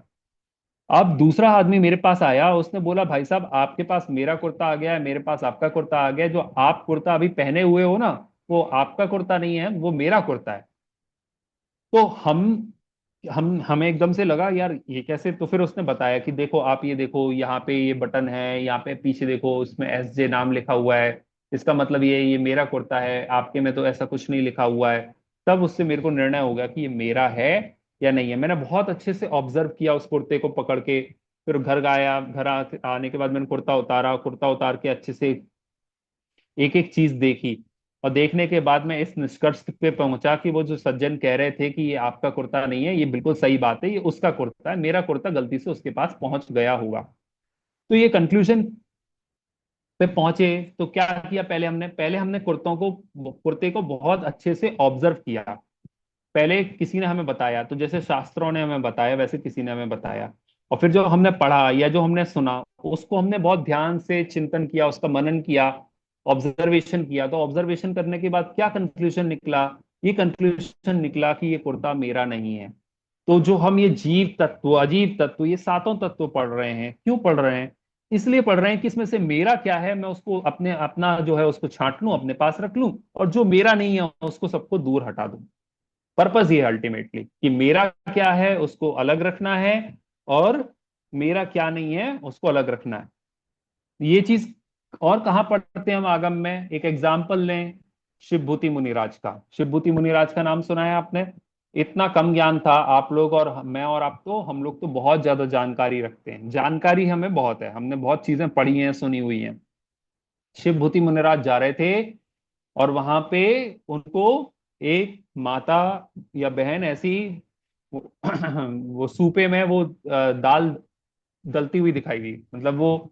A: अब दूसरा आदमी मेरे पास आया, उसने बोला भाई साहब आपके पास मेरा कुर्ता आ गया है, मेरे पास आपका कुर्ता आ गया है, जो आप कुर्ता अभी पहने हुए हो ना, वो आपका कुर्ता नहीं है, वो मेरा कुर्ता है। तो हम हमें एकदम से लगा यार ये कैसे। तो फिर उसने बताया कि देखो आप ये देखो, यहाँ पे ये बटन है, यहाँ पे पीछे देखो उसमें SJ नाम लिखा हुआ है, इसका मतलब ये मेरा कुर्ता है, आपके में तो ऐसा कुछ नहीं लिखा हुआ है। तब उससे मेरे को निर्णय हो गया कि ये मेरा है या नहीं है। मैंने बहुत अच्छे से ऑब्जर्व किया उस कुर्ते को पकड़ के, फिर घर गया, आने के बाद मैंने कुर्ता उतारा, कुर्ता उतार के अच्छे से एक एक चीज देखी। और देखने के बाद मैं इस निष्कर्ष पे पहुंचा कि वो जो सज्जन कह रहे थे कि ये आपका कुर्ता नहीं है, ये बिल्कुल सही बात है, ये उसका कुर्ता है, मेरा कुर्ता गलती से उसके पास पहुंच गया होगा। तो ये कंक्लूजन पे पहुंचे। तो क्या किया, पहले हमने कुर्ते को बहुत अच्छे से ऑब्जर्व किया। पहले किसी ने हमें बताया, तो जैसे शास्त्रों ने हमें बताया वैसे किसी ने हमें बताया, और फिर जो हमने पढ़ा या जो हमने सुना, उसको हमने बहुत ध्यान से चिंतन किया, उसका मनन किया, ऑब्जर्वेशन किया। तो ऑब्जर्वेशन करने के बाद क्या कंक्लूजन निकला, ये कंक्लूजन निकला कि ये कुर्ता मेरा नहीं है। तो जो हम ये जीव तत्व, अजीव तत्व, ये सातों तत्व पढ़ रहे हैं, क्यों पढ़ रहे हैं, इसलिए पढ़ रहे हैं कि इसमें से मेरा क्या है, मैं उसको अपना जो है उसको छांट लूं, अपने पास रख लूं, और जो मेरा नहीं है उसको सबको दूर हटा दूं। पर्पस ये है अल्टीमेटली कि मेरा क्या है उसको अलग रखना है, और मेरा क्या नहीं है उसको अलग रखना है। ये चीज और कहाँ पढ़ते हैं हम आगम में, एक एग्जाम्पल लें शिवभूति मुनिराज का। शिवभूति मुनिराज का नाम सुना है आपने? इतना कम ज्ञान था, आप लोग और मैं और आप तो, हम लोग तो बहुत ज्यादा जानकारी रखते हैं, जानकारी हमें बहुत है, हमने बहुत चीजें पढ़ी हैं, सुनी हुई हैं। शिवभूति मुनिराज जा रहे थे, और वहां पे उनको एक माता या बहन ऐसी वो, वो सूपे में वो दाल डलती हुई दिखाई दी, मतलब वो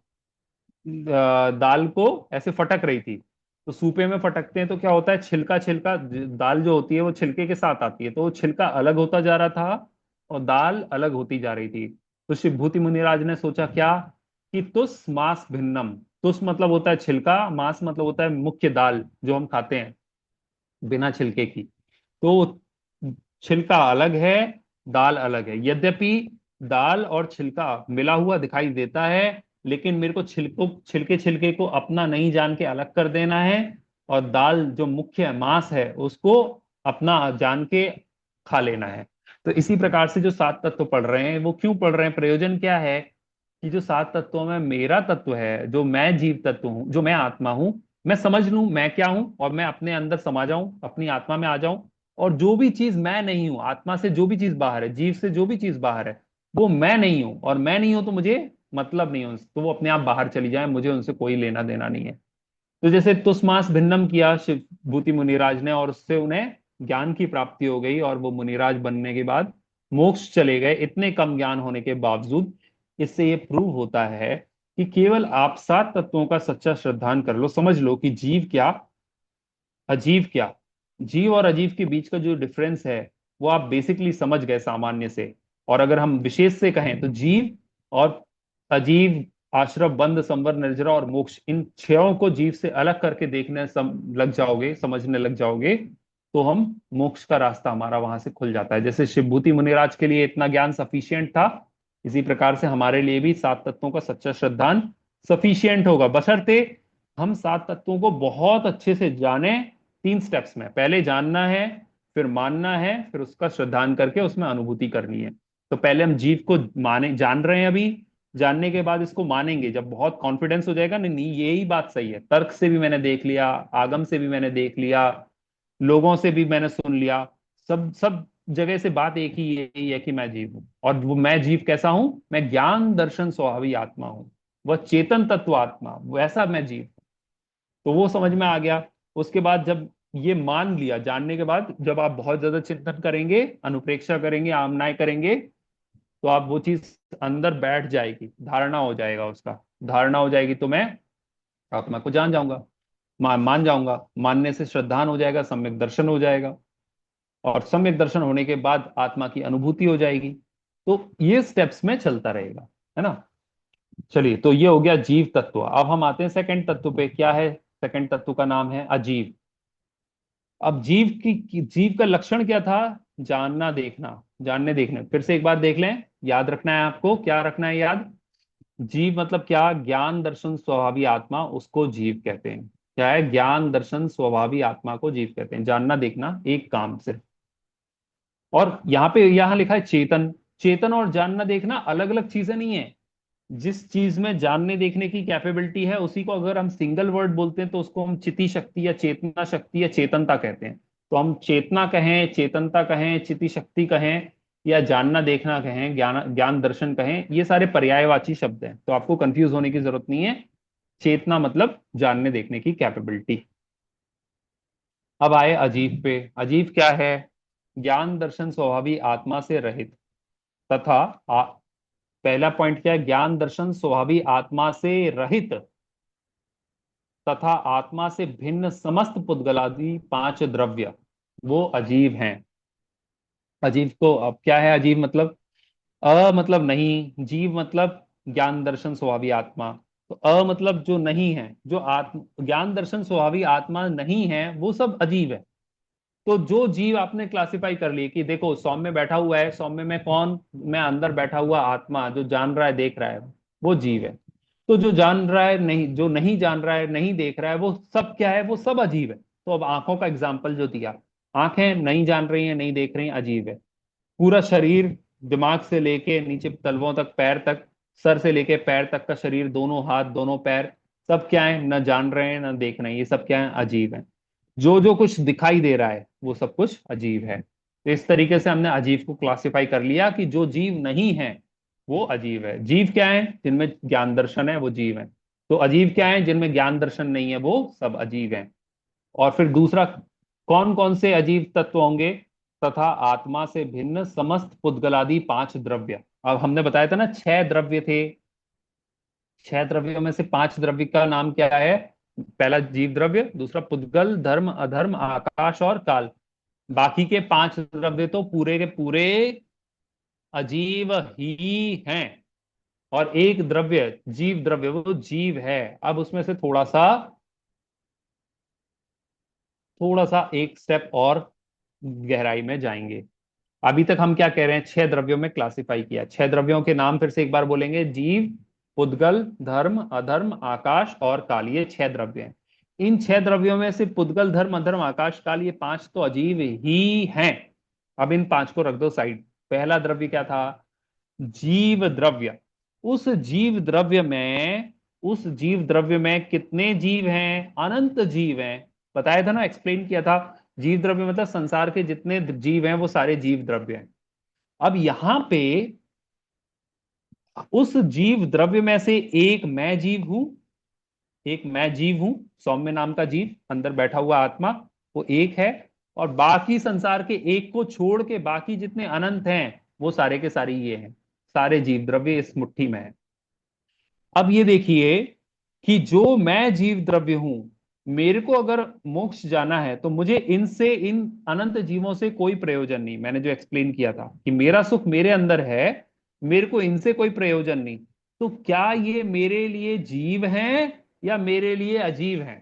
A: दाल को ऐसे फटक रही थी। तो सूपे में फटकते हैं तो क्या होता है, छिलका छिलका दाल जो होती है वो छिलके के साथ आती है, तो वो छिलका अलग होता जा रहा था और दाल अलग होती जा रही थी। तो शिवभूति मुनिराज ने सोचा क्या, कि तुस मास भिन्नम। तुस मतलब होता है छिलका, मांस मतलब होता है मुख्य दाल जो हम खाते हैं बिना छिलके की। तो छिलका अलग है, दाल अलग है। यद्यपि दाल और छिलका मिला हुआ दिखाई देता है, लेकिन मेरे को छिलके छिलके को अपना नहीं जान के अलग कर देना है, और दाल जो मुख्य मांस है उसको अपना जान के खा लेना है। तो इसी प्रकार से जो सात तत्व पढ़ रहे हैं, वो क्यों पढ़ रहे हैं, प्रयोजन क्या है, कि जो सात तत्वों में मेरा तत्व है, जो मैं जीव तत्व हूं, जो मैं आत्मा हूं, मैं समझ लूं मैं क्या हूं, और मैं अपने अंदर समा जाऊं, अपनी आत्मा में आ जाऊं। और जो भी चीज मैं नहीं हूं, आत्मा से जो भी चीज बाहर है, जीव से जो भी चीज बाहर है, वो मैं नहीं हूं, और मैं नहीं हूं तो मुझे मतलब नहीं है उनसे, तो वो अपने आप बाहर चली जाए, मुझे उनसे कोई लेना देना नहीं है। तो जैसे तुसमास भिन्नम किया शिव भूति मुनिराज ने, और उससे उन्हें ज्ञान की प्राप्ति हो गई, और वो मुनिराज बनने के बाद मोक्ष चले गए, इतने कम ज्ञान होने के बावजूद। इससे ये प्रूव होता है कि केवल आप सात तत्वों का सच्चा श्रद्धान कर लो, समझ लो कि जीव क्या, अजीव क्या। जीव और अजीव के बीच का जो डिफरेंस है, वो आप बेसिकली समझ गए सामान्य से। और अगर हम विशेष से कहें तो जीव और अजीव, आश्रम, बंध, संवर, निर्जरा और मोक्ष, इन छहों को जीव से अलग करके देखने लग जाओगे, समझने लग जाओगे, तो हम मोक्ष का रास्ता हमारा वहां से खुल जाता है। जैसे शिवभूति मुनिराज के लिए इतना ज्ञान सफिशियंट था, इसी प्रकार से हमारे लिए भी सात तत्वों का सच्चा श्रद्धान सफिशियंट होगा, बशर्ते हम सात तत्वों को बहुत अच्छे से जाने। तीन स्टेप्स में, पहले जानना है, फिर मानना है, फिर उसका श्रद्धान करके उसमें अनुभूति करनी है। तो पहले हम जीव को माने, जान रहे हैं अभी, जानने के बाद इसको मानेंगे जब बहुत कॉन्फिडेंस हो जाएगा, नहीं नहीं यही बात सही है, तर्क से भी मैंने देख लिया, आगम से भी मैंने देख लिया, लोगों से भी मैंने सुन लिया, सब सब जगह से बात एक ही यही है कि मैं जीव हूं। और वो मैं जीव कैसा हूं, मैं ज्ञान दर्शन स्वभावी आत्मा हूं। वह चेतन तत्व आत्मा, वैसा मैं जीव। तो वो समझ में आ गया। उसके बाद जब ये मान लिया, जानने के बाद जब आप बहुत ज्यादा चिंतन करेंगे, अनुप्रेक्षा करेंगे, आमनाय करेंगे, तो आप वो चीज अंदर बैठ जाएगी, धारणा हो जाएगा उसका। धारणा हो जाएगी तो मैं आत्मा को जान जाऊंगा, मान जाऊंगा। मानने से श्रद्धान हो जाएगा, सम्यक दर्शन हो जाएगा, और सम्यक दर्शन होने के बाद आत्मा की अनुभूति हो जाएगी। तो ये स्टेप्स में चलता रहेगा, है ना। चलिए, तो ये हो गया जीव तत्व। अब हम आते हैं सेकंड तत्व पे। क्या है सेकंड तत्व का? नाम है अजीव। अब जीव का लक्षण क्या था? जानना, देखना। जानने देखने, फिर से एक बार देख लें, याद रखना है आपको। क्या रखना है याद? जीव मतलब क्या? ज्ञान दर्शन स्वभावी आत्मा, उसको जीव कहते हैं। क्या है? ज्ञान दर्शन स्वभावी आत्मा को जीव कहते हैं। जानना देखना एक काम सिर्फ। और यहाँ लिखा है चेतन। चेतन और जानना देखना अलग अलग चीजें नहीं है। जिस चीज में जानने देखने की कैपेबिलिटी है, उसी को अगर हम सिंगल वर्ड बोलते हैं तो उसको हम चिति शक्ति या चेतना शक्ति या चेतनता कहते हैं। तो हम चेतना कहें, चेतनता कहें, चिति शक्ति कहें, या जानना देखना कहें, ज्ञान ज्ञान दर्शन कहें, ये सारे पर्यायवाची शब्द हैं, तो आपको कंफ्यूज होने की जरूरत नहीं है। चेतना मतलब जानने देखने की कैपेबिलिटी। अब आए अजीव पे। अजीव क्या है? ज्ञान दर्शन स्वभावी आत्मा से रहित तथा पहला पॉइंट क्या है? ज्ञान दर्शन स्वभावी आत्मा से रहित तथा आत्मा से भिन्न समस्त पुद्गलादि पांच द्रव्य, वो अजीव हैं। अजीव को अब क्या है? अजीव मतलब मतलब नहीं, जीव मतलब ज्ञान दर्शन स्वभावी आत्मा। तो मतलब जो नहीं है, जो आत्म ज्ञान दर्शन स्वभावी आत्मा नहीं है, वो सब अजीब है। तो जो जीव आपने क्लासिफाई कर लिए कि देखो सौम्य बैठा हुआ है, सौम्य में कौन? मैं अंदर बैठा हुआ आत्मा जो जान रहा है, देख रहा है, वो जीव है। तो जो जान रहा है नहीं, जो नहीं जान रहा है, नहीं देख रहा है, वो सब क्या है? वो सब अजीब है। तो अब आंखों का एग्जाम्पल जो दिया, आंखें नहीं जान रही हैं, नहीं देख रही हैं, अजीब है। पूरा शरीर, दिमाग से लेके नीचे तलवों तक, पैर तक, सर से लेके पैर तक का शरीर, दोनों हाथ, दोनों पैर, सब क्या है? न जान रहे हैं, न देख रहे हैं, ये सब क्या है? अजीब है। जो जो कुछ दिखाई दे रहा है वो सब कुछ अजीब है। तो इस तरीके से हमने अजीब को क्लासिफाई कर लिया कि जो जीव नहीं है वो अजीब है। जीव क्या है? जिनमें ज्ञान दर्शन है वो जीव है। तो अजीब क्या है? जिनमें ज्ञान दर्शन नहीं है वो सब अजीब है। और फिर दूसरा, कौन कौन से अजीब तत्व होंगे? तथा आत्मा से भिन्न समस्त पुद्गलादि पांच द्रव्य। अब हमने बताया था ना, छह द्रव्य थे। छह द्रव्यों में से पांच द्रव्य का नाम क्या है? पहला जीव द्रव्य, दूसरा पुद्गल, धर्म, अधर्म, आकाश और काल। बाकी के पांच द्रव्य तो पूरे के पूरे अजीव ही हैं। और एक द्रव्य, जीव द्रव्य, वो जीव है। अब उसमें से थोड़ा सा एक स्टेप और गहराई में जाएंगे। अभी तक हम क्या कह रहे हैं? छह द्रव्यों में क्लासिफाई किया। छह द्रव्यों के नाम फिर से एक बार बोलेंगे। जीव, पुद्गल, धर्म, अधर्म, आकाश और काल, ये छह द्रव्य हैं। इन छह द्रव्यों में से पुद्गल, धर्म, अधर्म, आकाश, काल, ये पांच तो अजीब ही हैं। अब इन पांच को रख दो साइड। पहला द्रव्य क्या था? जीव द्रव्य। उस जीव द्रव्य में उस जीव द्रव्य में कितने जीव हैं? अनंत जीव हैं। बताया था ना, एक्सप्लेन किया था। जीव द्रव्य मतलब संसार के जितने जीव हैं वो सारे जीव द्रव्य हैं। अब यहां पे उस जीव द्रव्य में से एक मैं जीव हूं। एक मैं जीव हूं, सौम्य नाम का जीव, अंदर बैठा हुआ आत्मा, वो एक है। और बाकी संसार के एक को छोड़ के बाकी जितने अनंत हैं वो सारे के सारे ये हैं। सारे जीव द्रव्य इस मुट्ठी में है। अब ये देखिए कि जो मैं जीव द्रव्य हूं, मेरे को अगर मोक्ष जाना है तो मुझे इनसे, इन अनंत जीवों से कोई प्रयोजन नहीं। मैंने जो एक्सप्लेन किया था कि मेरा सुख मेरे अंदर है, मेरे को इनसे कोई प्रयोजन नहीं। तो क्या ये मेरे लिए जीव हैं या मेरे लिए अजीब हैं?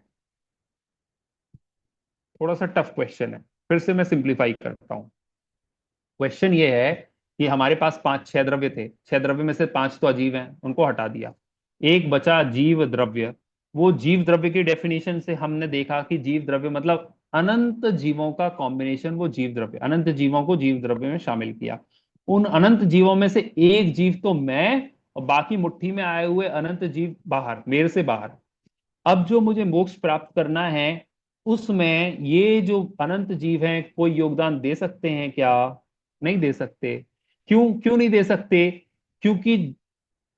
A: थोड़ा सा टफ क्वेश्चन है। फिर से मैं सिंप्लीफाई करता हूं। क्वेश्चन ये है कि हमारे पास पांच छह द्रव्य थे। छह द्रव्य में से पांच तो अजीब हैं, उनको हटा दिया। एक बचा जीव द्रव्य। वो जीव द्रव्य की डेफिनेशन से हमने देखा कि जीव द्रव्य मतलब अनंत जीवों का कॉम्बिनेशन, वो जीव द्रव्य। अनंत जीवों को जीव द्रव्य में शामिल किया। उन अनंत जीवों में से एक जीव तो मैं, और बाकी मुट्ठी में आए हुए अनंत जीव बाहर, मेरे से बाहर। अब जो मुझे मोक्ष प्राप्त करना है, उसमें ये जो अनंत जीव हैं कोई योगदान दे सकते हैं क्या? नहीं दे सकते। क्यों क्यों नहीं दे सकते? क्योंकि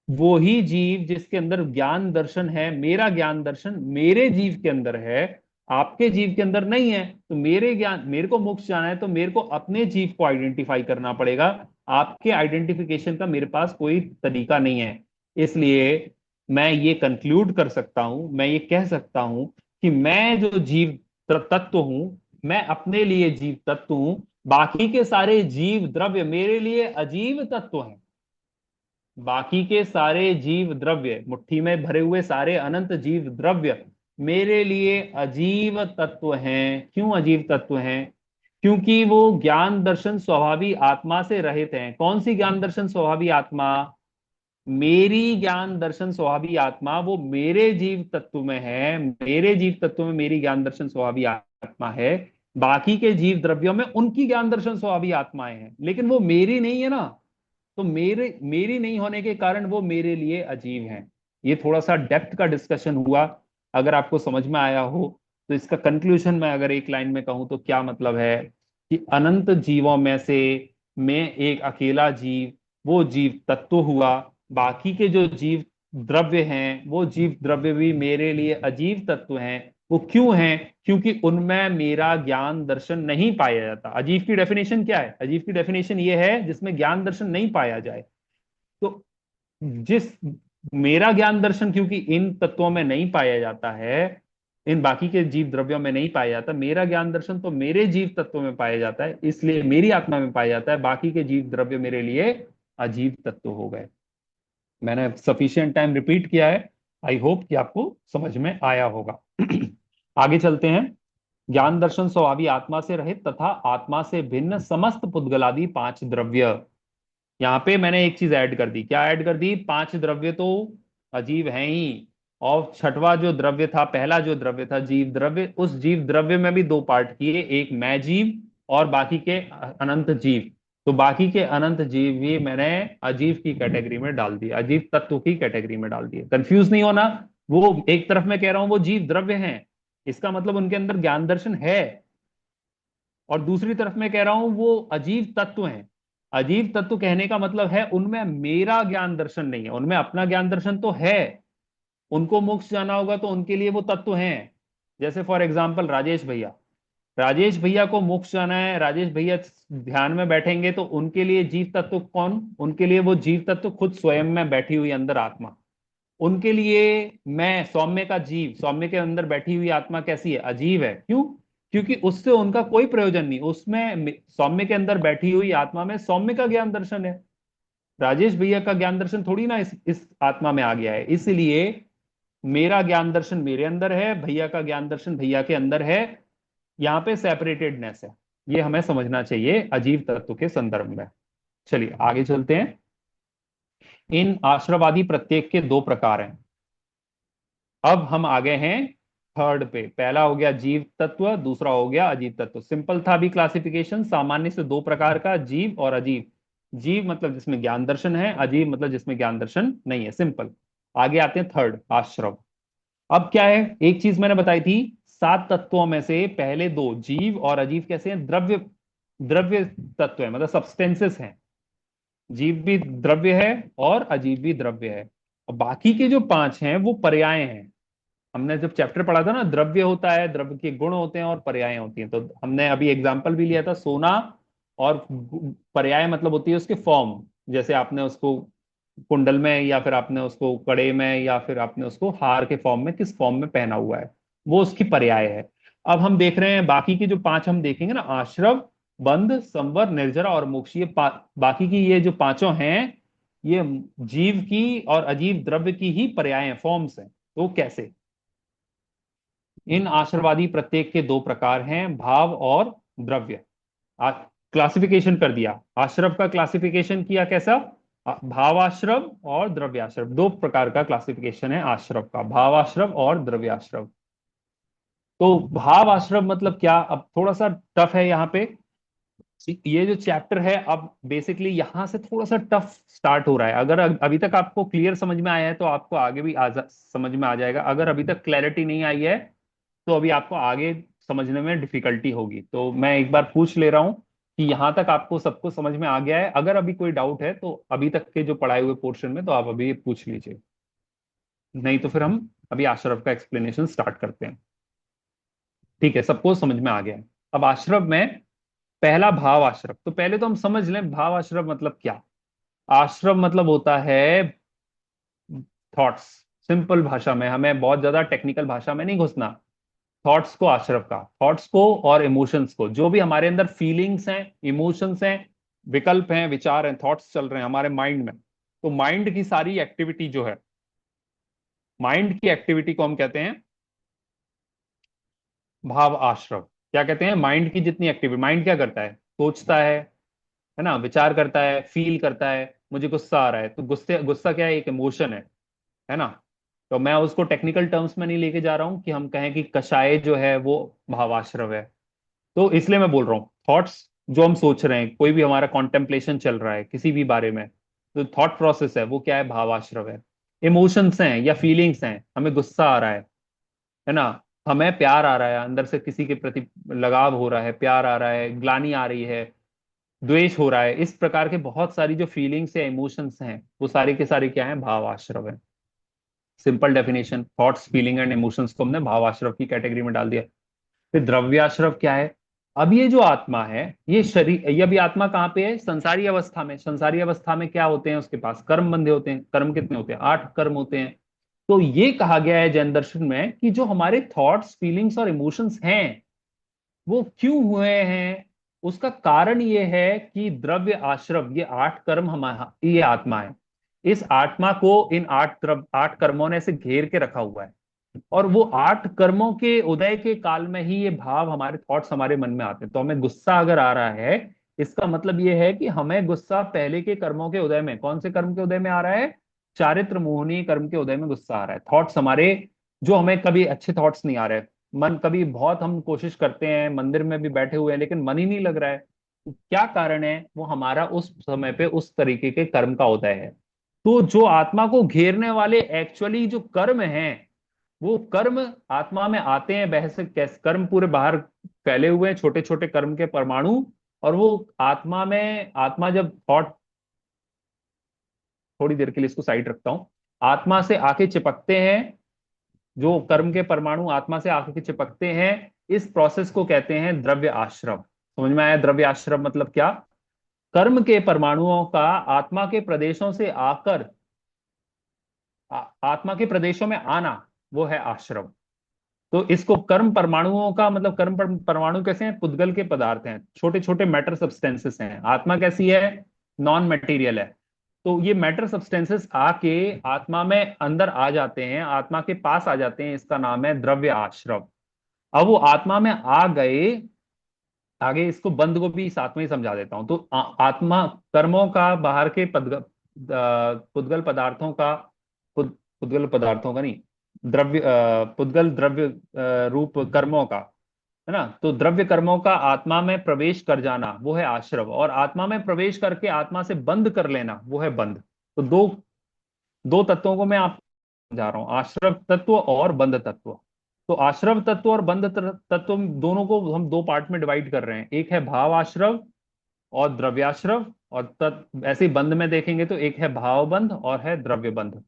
A: वो ही जीव जिसके अंदर ज्ञान दर्शन है, मेरा ज्ञान दर्शन मेरे जीव के अंदर है, आपके जीव के अंदर नहीं है। तो मेरे को मोक्ष जाना है तो मेरे को अपने जीव को आइडेंटिफाई करना पड़ेगा। आपके आइडेंटिफिकेशन का मेरे पास कोई तरीका नहीं है। इसलिए मैं ये कंक्लूड कर सकता हूं, मैं ये कह सकता हूं कि मैं जो जीव तत्व हूं, मैं अपने लिए जीव तत्व हूं, बाकी के सारे जीव द्रव्य मेरे लिए अजीव तत्व हैं। बाकी के सारे जीव द्रव्य, मुट्ठी में भरे हुए सारे अनंत जीव द्रव्य मेरे लिए अजीव तत्व हैं। क्यों अजीव तत्व हैं? क्योंकि वो ज्ञान दर्शन स्वभावी आत्मा से रहित हैं। कौन सी ज्ञान दर्शन स्वभावी आत्मा? मेरी ज्ञान दर्शन स्वभावी आत्मा वो मेरे जीव तत्व में है, मेरे जीव तत्व में मेरी ज्ञान दर्शन स्वभावी आत्मा है। बाकी के जीव द्रव्यों में उनकी ज्ञान दर्शन स्वभावी आत्माएं हैं, लेकिन वो मेरी नहीं है ना। तो मेरी नहीं होने के कारण वो मेरे लिए अजीब हैं। ये थोड़ा सा डेप्थ का डिस्कशन हुआ। अगर आपको समझ में आया हो तो इसका कंक्लूजन मैं अगर एक लाइन में कहूं तो क्या मतलब है कि अनंत जीवों में से मैं एक अकेला जीव, वो जीव तत्व हुआ। बाकी के जो जीव द्रव्य हैं वो जीव द्रव्य भी मेरे लिए अजीब तत्व हैं। वो क्यों हैं? क्योंकि उनमें मेरा ज्ञान दर्शन नहीं पाया जाता। अजीब की डेफिनेशन क्या है? अजीब की डेफिनेशन ये है जिसमें ज्ञान दर्शन नहीं पाया जाए। तो जिस मेरा ज्ञान दर्शन क्योंकि इन तत्वों में नहीं पाया जाता है, इन बाकी के जीव द्रव्यों में नहीं पाया जाता, मेरा ज्ञान दर्शन तो मेरे जीव तत्वों में पाया जाता है, इसलिए मेरी आत्मा में पाया जाता है। बाकी के जीव द्रव्य मेरे लिए अजीब तत्व हो गए। मैंने सफिशिएंट टाइम रिपीट किया है। आई होप कि आपको समझ में आया होगा। आगे चलते हैं। ज्ञान दर्शन स्वभावी आत्मा से रहित तथा आत्मा से भिन्न समस्त पुद्गलादि पांच द्रव्य। यहाँ पे मैंने एक चीज ऐड कर दी। क्या ऐड कर दी? पांच द्रव्य तो अजीब हैं ही। और छठवां जो द्रव्य था, पहला जो द्रव्य था जीव द्रव्य, उस जीव द्रव्य में भी दो पार्ट किए, एक मैं जीव और बाकी के अनंत जीव। तो बाकी के अनंत जीव भी मैंने अजीब की कैटेगरी में डाल दिया, अजीब तत्व की कैटेगरी में डाल दिया। कंफ्यूज नहीं होना। वो एक तरफ मैं कह रहा हूं वो जीव द्रव्य हैं, इसका मतलब उनके अंदर ज्ञान दर्शन है, और दूसरी तरफ मैं कह रहा हूं वो अजीब तत्व हैं। अजीब तत्व कहने का मतलब है उनमें मेरा ज्ञान दर्शन नहीं है, उनमें अपना ज्ञान दर्शन तो है। उनको मोक्ष जाना होगा तो उनके लिए वो तत्व हैं। जैसे फॉर एग्जाम्पल राजेश भैया, राजेश भैया को मोक्ष जाना है, राजेश भैया ध्यान में बैठेंगे तो उनके लिए जीव तत्व कौन? उनके लिए वो जीव तत्व खुद स्वयं में बैठी हुई अंदर आत्मा। उनके लिए मैं सौम्य का जीव, सौम्य के अंदर बैठी हुई आत्मा कैसी है? अजीब है। क्यों? क्योंकि उससे उनका कोई प्रयोजन नहीं। उसमें सौम्य के अंदर बैठी हुई आत्मा में सौम्य का ज्ञान दर्शन है। राजेश भैया का ज्ञान दर्शन थोड़ी ना इस आत्मा में आ गया है। इसलिए मेरा ज्ञान दर्शन मेरे अंदर है, भैया का ज्ञान दर्शन भैया के अंदर है। यहाँ पे सेपरेटेडनेस है। ये हमें समझना चाहिए अजीब तत्व के संदर्भ में। चलिए आगे चलते हैं। इन आश्रवादी प्रत्येक के दो प्रकार हैं। अब हम आ गए हैं थर्ड पे। पहला हो गया जीव तत्व, दूसरा हो गया अजीव तत्व। सिंपल था अभी क्लासिफिकेशन, सामान्य से दो प्रकार का, जीव और अजीब। जीव मतलब जिसमें ज्ञान दर्शन है, अजीब मतलब जिसमें ज्ञान दर्शन नहीं है। सिंपल। आगे आते हैं थर्ड, आश्रव। अब क्या है? एक चीज मैंने बताई थी, सात तत्वों में से पहले दो जीव और अजीव कैसे हैं? द्रव्य, द्रव्य तत्व है, मतलब सब्सटेंसेस हैं। जीव भी द्रव्य है और अजीब भी द्रव्य है। और बाकी के जो पांच हैं वो पर्याय हैं। हमने जब चैप्टर पढ़ा था ना, द्रव्य होता है, द्रव्य के गुण होते हैं और पर्याय होती हैं। तो हमने अभी एग्जांपल भी लिया था सोना, और पर्याय मतलब होती है उसके फॉर्म। जैसे आपने उसको कुंडल में, या फिर आपने उसको कड़े में, या फिर आपने उसको हार के फॉर्म में, किस फॉर्म में पहना हुआ है, वो उसकी पर्याय है। अब हम देख रहे हैं बाकी की जो पांच हम देखेंगे ना, आश्रव, बंध, संवर, निर्जरा और मोक्ष, ये बाकी की ये जो पांचों हैं, ये जीव की और अजीव द्रव्य की ही पर्याय फॉर्म्स हैं। तो कैसे? इन आश्रवादी प्रत्येक के दो प्रकार हैं, भाव और द्रव्य। क्लासिफिकेशन कर दिया, आश्रव का क्लासिफिकेशन किया कैसा? भावाश्रव और द्रव्याश्रव, दो प्रकार का क्लासिफिकेशन है आश्रव का, भावाश्रव और द्रव्याश्रव। तो भावाश्रव मतलब क्या? अब थोड़ा सा टफ है यहाँ पे। ये जो चैप्टर है अब बेसिकली यहां से थोड़ा सा टफ स्टार्ट हो रहा है। अगर अभी तक आपको क्लियर समझ में आया है तो आपको आगे भी समझ में आ जाएगा। अगर अभी तक क्लैरिटी नहीं आई है तो अभी आपको आगे समझने में डिफिकल्टी होगी। तो मैं एक बार पूछ ले रहा हूं कि यहाँ तक आपको सबको समझ में आ गया है? अगर अभी कोई डाउट है तो अभी तक के जो पढ़ाए हुए पोर्शन में तो आप अभी पूछ लीजिए, नहीं तो फिर हम अभी आश्रव का एक्सप्लेनेशन स्टार्ट करते हैं। ठीक है, सबको समझ में आ गया है। अब आश्रव में पहला भाव आश्रव, तो पहले तो हम समझ लें भाव आश्रव मतलब क्या। आश्रव मतलब होता है थॉट्स। सिंपल भाषा में, हमें बहुत ज्यादा टेक्निकल भाषा में नहीं घुसना। थॉट्स को, आश्रव का थॉट्स को और इमोशंस को, जो भी हमारे अंदर फीलिंग्स हैं, इमोशंस हैं, विकल्प हैं, विचार हैं, थॉट्स चल रहे हैं हमारे माइंड में, तो माइंड की सारी एक्टिविटी जो है, माइंड की एक्टिविटी को हम कहते हैं भाव आश्रव। क्या कहते हैं? माइंड की जितनी एक्टिविटी, माइंड क्या करता है? सोचता है ना, विचार करता है, फील करता है। मुझे गुस्सा आ रहा है तो गुस्से, गुस्सा क्या है? एक इमोशन है ना। तो मैं उसको टेक्निकल टर्म्स में नहीं लेके जा रहा हूं कि हम कहें कि कषाय जो है वो भावाश्रव है। तो इसलिए मैं बोल रहा हूँ थॉट्स, जो हम सोच रहे हैं, कोई भी हमारा कॉन्टेम्पलेशन चल रहा है किसी भी बारे में, तो थॉट प्रोसेस है वो क्या है? भावाश्रव है। इमोशंस हैं या फीलिंग्स हैं, हमें गुस्सा आ रहा है ना, हमें प्यार आ रहा है, अंदर से किसी के प्रति लगाव हो रहा है, प्यार आ रहा है, ग्लानि आ रही है, द्वेष हो रहा है, इस प्रकार के बहुत सारी जो फीलिंग्स या इमोशंस हैं वो सारी के सारे क्या है? भाव आश्रव है। Simple definition, thoughts, feeling and emotions को हमने भाव आश्रव की कैटेगरी में डाल दिया। फिर द्रव्याश्रव क्या है? अब ये जो आत्मा है, ये शरीर, ये अभी आत्मा कहाँ पे है? संसारी अवस्था में। संसारी अवस्था में क्या होते हैं? उसके पास कर्म बंधे होते हैं। कर्म कितने होते हैं? 8 कर्म होते हैं। तो ये कहा गया है जैन दर्शन में कि जो हमारे थॉट्स, फीलिंग्स और इमोशंस हैं वो क्यों हुए हैं, उसका कारण ये है कि द्रव्य आश्रव, ये 8 कर्म हमारा, ये आत्मा है। इस आत्मा को इन 8 कर्मों ने से घेर के रखा हुआ है। और वो 8 कर्मों के उदय के काल में ही ये भाव, हमारे थॉट्स हमारे मन में आते हैं। तो हमें गुस्सा अगर आ रहा है, इसका मतलब ये है कि हमें गुस्सा पहले के कर्मों के उदय में, कौन से कर्म के उदय में आ रहा है? चारित्र मोहनी कर्म के उदय में गुस्सा आ रहा है। थॉट्स हमारे, जो हमें कभी अच्छे थॉट्स नहीं आ रहे, मन कभी, बहुत हम कोशिश करते हैं, मंदिर में भी बैठे हुए हैं लेकिन मन ही नहीं लग रहा है, तो क्या कारण है? वो हमारा उस समय पे उस तरीके के कर्म का उदय है। तो जो आत्मा को घेरने वाले एक्चुअली जो कर्म हैं, वो कर्म आत्मा में आते हैं। बहस कैसे? कर्म पूरे बाहर फैले हुए हैं, छोटे छोटे कर्म के परमाणु, और वो आत्मा में, आत्मा जब थॉट, थोड़ी देर के लिए इसको साइड रखता हूं, आत्मा से आके चिपकते हैं, जो कर्म के परमाणु आत्मा से आके चिपकते हैं, इस प्रोसेस को कहते हैं द्रव्य आश्रव। समझ में आया? द्रव्य आश्रव मतलब क्या? कर्म के परमाणुओं का आत्मा के प्रदेशों से आकर आत्मा के प्रदेशों में आना, वो है आश्रव। तो इसको कर्म परमाणुओं का मतलब, कर्म परमाणु कैसे हैं? पुद्गल के पदार्थ हैं, छोटे छोटे मैटर सब्सटेंसेस हैं। आत्मा कैसी है? नॉन मटेरियल है। तो ये मैटर सब्सटेंसेस आके आत्मा में अंदर आ जाते हैं, आत्मा के पास आ जाते हैं, इसका नाम है द्रव्य आश्रव। अब वो आत्मा में आ गए, आगे इसको बंध को भी साथ में ही समझा देता हूं। तो आत्मा, कर्मों का, बाहर के पुद्गल पदार्थों का, पुद्गल पदार्थों का नहीं, द्रव्य, पुद्गल द्रव्य रूप कर्मों का, है ना। तो द्रव्य कर्मों का आत्मा में प्रवेश कर जाना वो है आश्रव, और आत्मा में प्रवेश करके आत्मा से बंद कर लेना वो है बंध। तो दो दो तत्वों को मैं आपको समझा रहा हूं, आश्रव तत्व और बंध तत्व। तो आश्रव तत्व और बंध तत्व दोनों को हम 2 पार्ट में डिवाइड कर रहे हैं। एक है भाव आश्रव और द्रव्याश्रव, और ऐसे ही बंध में देखेंगे तो एक है भाव बंध और है द्रव्य बंध।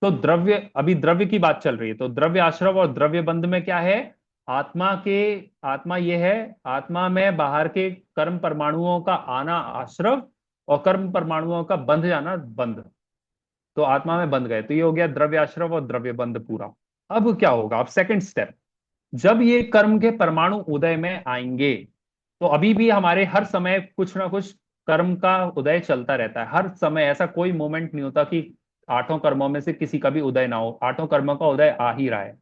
A: तो द्रव्य, अभी द्रव्य की बात चल रही है, तो द्रव्य आश्रव और द्रव्य बंध में क्या है? आत्मा के, आत्मा ये है, आत्मा में बाहर के कर्म परमाणुओं का आना आश्रव, और कर्म परमाणुओं का बंध जाना बंध। तो आत्मा में बंध गए, तो ये हो गया द्रव्य आश्रव और द्रव्य बंध पूरा। अब क्या होगा? अब सेकंड स्टेप, जब ये कर्म के परमाणु उदय में आएंगे, तो अभी भी हमारे हर समय कुछ ना कुछ कर्म का उदय चलता रहता है। हर समय ऐसा कोई मोमेंट नहीं होता कि 8 कर्मों में से किसी का भी उदय ना हो, 8 कर्मों का उदय आ ही रहा है।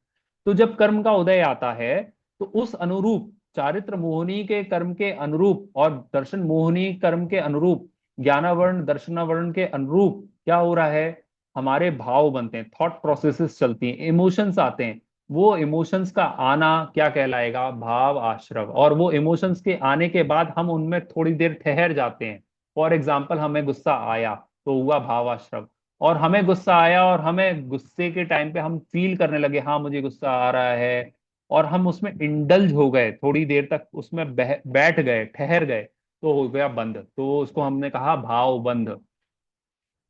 A: तो जब कर्म का उदय आता है, तो उस अनुरूप, चारित्र मोहिनी के कर्म के अनुरूप और दर्शन मोहिनी कर्म के अनुरूप, ज्ञानावरण दर्शनावरण के अनुरूप क्या हो रहा है? हमारे भाव बनते हैं, थॉट प्रोसेसेस चलती हैं, इमोशंस आते हैं। वो इमोशंस का आना क्या कहलाएगा? भाव आश्रव। और वो इमोशंस के आने के बाद हम उनमें थोड़ी देर ठहर जाते हैं। फॉर एग्जाम्पल, हमें गुस्सा आया तो हुआ भाव आश्रव। और हमें गुस्सा आया और हमें गुस्से के टाइम पे हम फील करने लगे, हाँ मुझे गुस्सा आ रहा है, और हम उसमें इंडल्ज हो गए, थोड़ी देर तक उसमें बैठ गए, ठहर गए, तो हो गया बंध, तो उसको हमने कहा भाव बंध।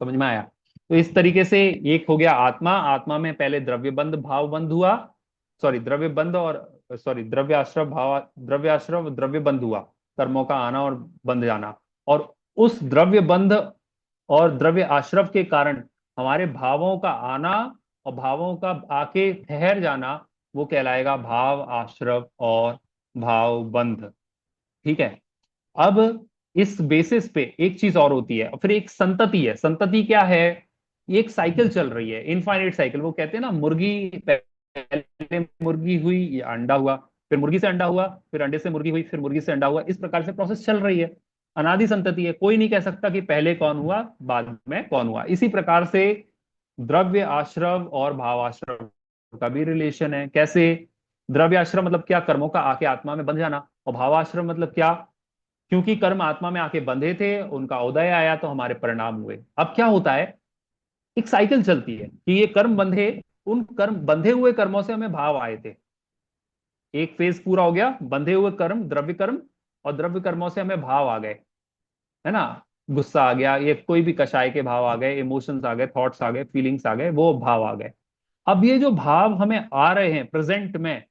A: समझ में आया? तो इस तरीके से एक हो गया आत्मा, आत्मा में पहले द्रव्य बंध भाव बंध हुआ, सॉरी द्रव्य बंध और सॉरी द्रव्य आश्रव भाव, द्रव्य आश्रव द्रव्य बंध हुआ, कर्मों का आना और बंध जाना। और उस द्रव्य बंध और द्रव्य आश्रव के कारण हमारे भावों का आना और भावों का आके ठहर जाना, वो कहलाएगा भाव आश्रव और भाव बंध। ठीक है। अब इस बेसिस पे एक चीज और होती है, फिर एक संतति है। संतति क्या है? ये एक साइकिल चल रही है, इनफाइनाइट साइकिल। वो कहते हैं ना, मुर्गी पहले मुर्गी हुई, या अंडा हुआ, फिर मुर्गी से अंडा हुआ, फिर अंडे से मुर्गी हुई, फिर मुर्गी से अंडा हुआ, इस प्रकार से प्रोसेस चल रही है। अनादि संतति है, कोई नहीं कह सकता कि पहले कौन हुआ बाद में कौन हुआ। इसी प्रकार से द्रव्य आश्रव और भाव आश्रव का भी रिलेशन है। कैसे? द्रव्य आश्रम मतलब क्या? कर्मों का आके आत्मा में बंध जाना। और भावाश्रम मतलब क्या? क्योंकि कर्म आत्मा में आके बंधे थे, उनका उदय आया तो हमारे परिणाम हुए। अब क्या होता है, एक साइकिल चलती है कि ये कर्म बंधे, उन कर्म बंधे हुए कर्मों से हमें भाव आए थे। एक फेज पूरा हो गया, बंधे हुए कर्म द्रव्य कर्म, और द्रव्य कर्मों से हमें भाव आ गए, है ना? गुस्सा आ गया, ये कोई भी कषाय के भाव आ गए, इमोशंस आ गए, थॉट्स आ गए, फीलिंग्स आ गए, वो भाव आ गए। अब ये जो भाव हमें आ रहे हैं प्रेजेंट में,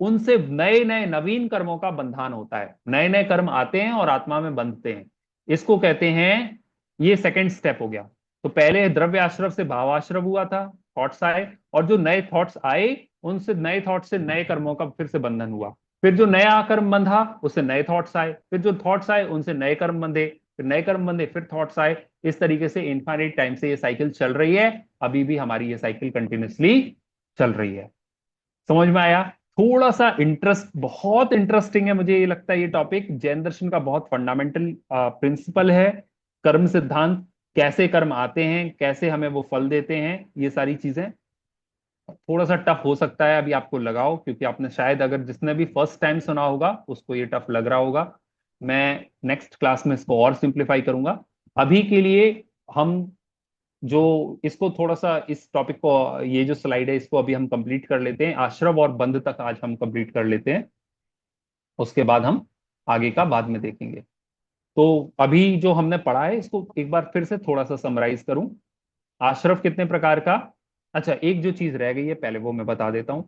A: उनसे नए नए नवीन कर्मों का बंधन होता है। नए नए कर्म आते हैं और आत्मा में बंधते हैं। इसको कहते हैं, ये सेकंड स्टेप हो गया। तो पहले द्रव्य आश्रव से भावाश्रव हुआ था, थॉट्स आए, और जो नए थॉट्स आए, उनसे नए थॉट से नए कर्मों का फिर से बंधन हुआ। फिर जो नया कर्म बंधा, उससे नए थॉट्स आए, फिर जो थॉट्स आए उनसे नए कर्म बंधे, फिर नए कर्म बंधे, फिर थॉट्स आए। इस तरीके से इनफाइनाइट टाइम से ये साइकिल चल रही है। अभी भी हमारी ये साइकिल कंटिन्यूसली चल रही है। समझ में आया? थोड़ा सा इंटरेस्ट, बहुत इंटरेस्टिंग है मुझे ये लगता है ये टॉपिक। जैन दर्शन का बहुत फंडामेंटल प्रिंसिपल है कर्म सिद्धांत। कैसे कर्म आते हैं, कैसे हमें वो फल देते हैं, ये सारी चीजें। थोड़ा सा टफ हो सकता है अभी आपको लगाओ, क्योंकि आपने शायद, अगर जिसने भी फर्स्ट टाइम सुना होगा उसको ये टफ लग रहा होगा। मैं नेक्स्ट क्लास में इसको और सिंप्लीफाई करूंगा। अभी के लिए हम जो इसको थोड़ा सा, इस टॉपिक को, ये जो स्लाइड है इसको अभी हम कंप्लीट कर लेते हैं। आश्रव और बंध तक आज हम कंप्लीट कर लेते हैं, उसके बाद हम आगे का बाद में देखेंगे। तो अभी जो हमने पढ़ा है इसको एक बार फिर से थोड़ा सा समराइज करूं। आश्रव कितने प्रकार का? अच्छा, एक जो चीज रह गई है पहले वो मैं बता देता हूं,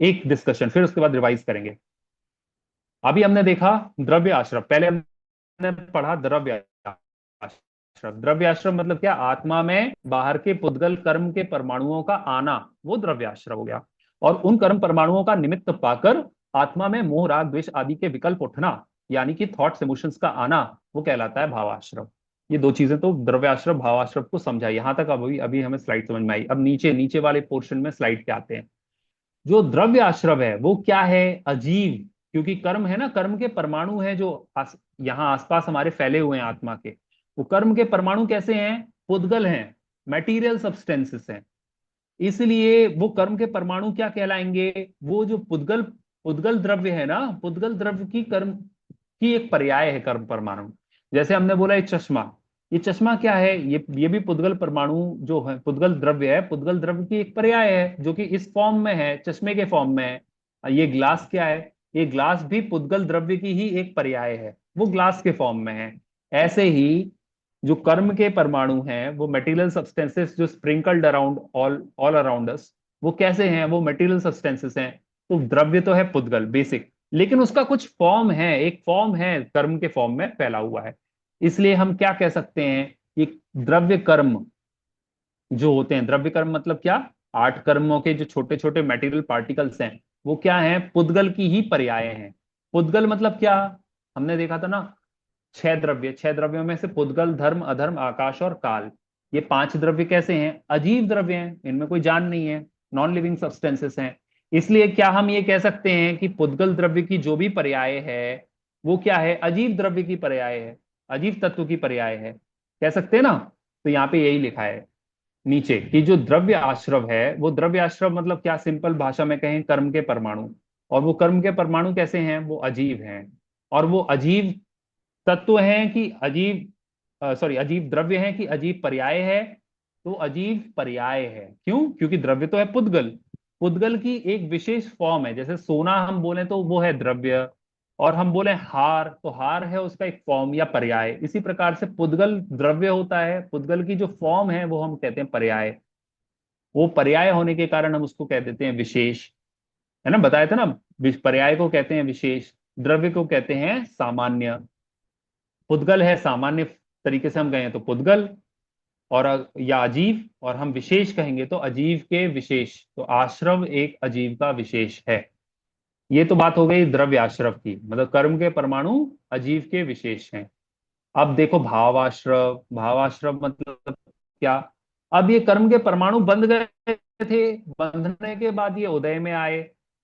A: एक डिस्कशन, फिर उसके बाद रिवाइज करेंगे। अभी हमने देखा द्रव्य आश्रव, पहले हमने पढ़ा द्रव्य आश्रव। द्रव्य आश्रव मतलब क्या? आत्मा में बाहर के पुद्गल कर्म के परमाणुओं का आना, वो द्रव्य आश्रव हो गया। और उन कर्म परमाणुओं का निमित्त पाकर आत्मा में मोह राग द्वेष आदि के विकल्प उठना, यानी कि थॉट्स इमोशंस का आना, वो कहलाता है भावाश्रव। ये दो चीजें तो द्रव्याश्रव भावाश्रव को समझा। यहां तक अभी अभी हमें स्लाइड समझ में आई। अब नीचे नीचे वाले पोर्शन में स्लाइड पे आते हैं। जो द्रव्य आश्रव है वो क्या है? अजीव। क्योंकि कर्म है ना, कर्म के परमाणु है जो यहाँ आसपास हमारे फैले हुए हैं आत्मा के। वो कर्म के परमाणु कैसे हैं? पुद्गल हैं, मटेरियल सब्सटेंसेस हैं। इसलिए वो कर्म के परमाणु क्या कहलाएंगे? वो जो पुद्गल पुद्गल द्रव्य है ना, पुद्गल द्रव्य की कर्म की एक पर्याय है कर्म परमाणु। जैसे हमने बोला ये चश्मा, ये चश्मा क्या है? ये भी पुद्गल परमाणु जो है, पुद्गल द्रव्य है, पुद्गल द्रव्य की एक पर्याय है जो कि इस फॉर्म में है, चश्मे के फॉर्म में है। ये ग्लास क्या है? ये ग्लास भी पुद्गल द्रव्य की ही एक पर्याय है, वो ग्लास के फॉर्म में है। ऐसे ही जो कर्म के परमाणु हैं, वो मटेरियल सब्सटेंसेस जो sprinkled around all all around us, वो कैसे हैं? वो मटेरियल सब्सटेंसेस हैं। तो द्रव्य तो है पुद्गल बेसिक, लेकिन उसका कुछ फॉर्म है, एक फॉर्म है कर्म के फॉर्म में फैला हुआ है। इसलिए हम क्या कह सकते हैं? ये द्रव्य कर्म जो होते हैं, द्रव्य कर्म मतलब क्या? आठ कर्मों के जो छोटे छोटे मटेरियल पार्टिकल्स हैं, वो क्या हैं? पुद्गल की ही पर्याय हैं। पुद्गल मतलब क्या? हमने देखा था ना, छह द्रव्य, छह द्रव्यों में से पुद्गल, धर्म, अधर्म, आकाश और काल, ये पांच द्रव्य कैसे हैं? अजीव द्रव्य हैं, इनमें कोई जान नहीं है, नॉन लिविंग सब्सटेंसेस हैं। इसलिए क्या हम ये कह सकते हैं कि पुद्गल द्रव्य की जो भी पर्याय है वो क्या है? अजीव द्रव्य की पर्याय है, अजीव तत्व की पर्याय है, कह सकते हैं ना? तो यहाँ पे यही लिखा है नीचे कि जो द्रव्य आश्रव है, वो द्रव्य आश्रव मतलब क्या? सिंपल भाषा में कहें, कर्म के परमाणु। और वो कर्म के परमाणु कैसे हैं? वो अजीब हैं। और वो अजीब तत्व हैं कि अजीब, सॉरी, अजीब द्रव्य हैं कि अजीब पर्याय है? तो अजीब पर्याय है। क्यों? क्योंकि द्रव्य तो है पुद्गल, पुद्गल की एक विशेष फॉर्म है। जैसे सोना हम बोले तो वो है द्रव्य, और हम बोले हार, तो हार है उसका एक फॉर्म या पर्याय। इसी प्रकार से पुद्गल द्रव्य होता है, पुद्गल की जो फॉर्म है वो हम कहते हैं पर्याय। वो पर्याय होने के कारण हम उसको कह देते हैं विशेष। है ना, बताया था ना, पर्याय को कहते हैं विशेष, द्रव्य को कहते हैं सामान्य। पुद्गल है सामान्य तरीके से हम गए हैं तो पुद्गल, और या अजीव, और हम विशेष कहेंगे तो अजीव के विशेष, तो आश्रव एक अजीव का विशेष है। ये तो बात हो गई द्रव्य आश्रव की, मतलब कर्म के परमाणु अजीव के विशेष हैं। अब देखो भावाश्रव, भावाश्रव मतलब क्या? अब ये कर्म के परमाणु बंध गए थे, बंधने के बाद ये उदय में आए।